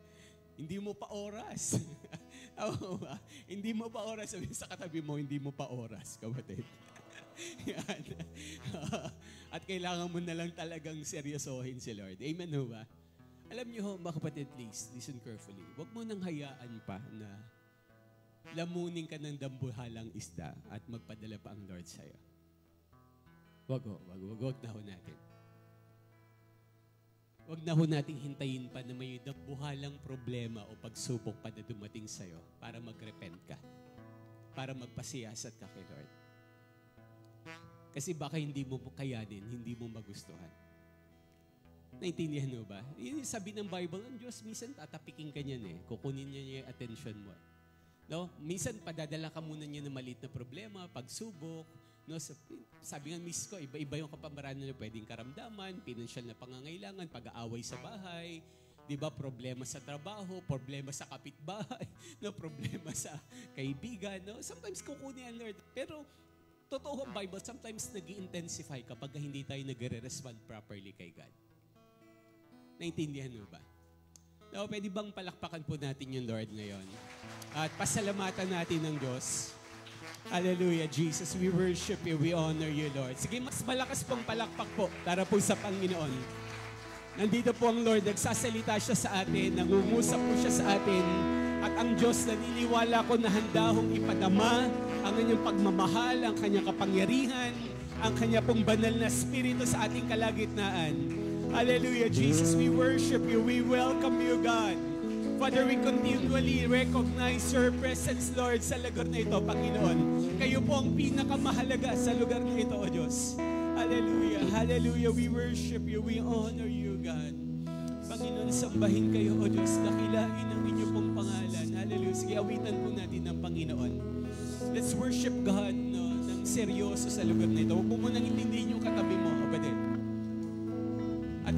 Hindi mo pa oras. Hindi mo pa oras. Sabi sa katabi mo, hindi mo pa oras, kapatid. Yan. At kailangan mo na lang talagang seryosohin si Lord. Amen ho ba? Alam niyo ho, mga kapatid, please, listen carefully. Huwag mo nang hayaan pa na lamunin ka ng dambuhalang isda at magpadala pa ang Lord sa'yo. Wag na ho natin. Wag na ho nating hintayin pa na may dambuhalang problema o pagsubok pa na dumating sa'yo para mag-repent ka. Para magpasiyasat ka kay Lord. Kasi baka hindi mo kayanin, hindi mo magustuhan. Naintindihan mo ba? Yun sabi ng Bible, ang Diyos minsan tatapikin ka niyan eh. Kukunin niya yung attention mo. No? Minsan padadala ka muna niya ng maliit na problema, pagsubok. No? Sabi nga miss ko, iba-iba yung kapamaran na pwedeng karamdaman, pinansyal na pangangailangan, pag-aaway sa bahay, di ba, problema sa trabaho, problema sa kapitbahay, no? Problema sa kaibigan. No? Sometimes kukunin ang Lord. Pero totoo ang Bible, sometimes nag-i-intensify kapag hindi tayo nagre-respond properly kay God. Naintindihan mo ba? No, pwede bang palakpakan po natin yung Lord ngayon? At pasalamatan natin ng Diyos. Hallelujah, Jesus. We worship you. We honor you, Lord. Sige, mas malakas pong palakpak po para po sa Panginoon. Nandito po ang Lord, nagsasalita siya sa atin, nangungusap po siya sa atin, at ang Diyos, naniniwala ko na handa hong ipadama ang kanyang pagmamahal, ang kanyang kapangyarihan, ang kanya pong banal na spirito sa ating kalagitnaan. Hallelujah. Jesus, we worship you. We welcome you, God. Father, we continually recognize your presence, Lord, sa lugar na ito, Panginoon. Kayo po ang pinakamahalaga sa lugar na ito, O Diyos. Hallelujah. Hallelujah. We worship you. We honor you, God. Panginoon, sambahin kayo, O Diyos. Dakilain ang inyong pong pangalan. Hallelujah. Sige, awitan po natin ng Panginoon. Let's worship God, no, ng seryoso sa lugar na ito. Huwag mo munang intindihin yung katabi mo, kapatid. At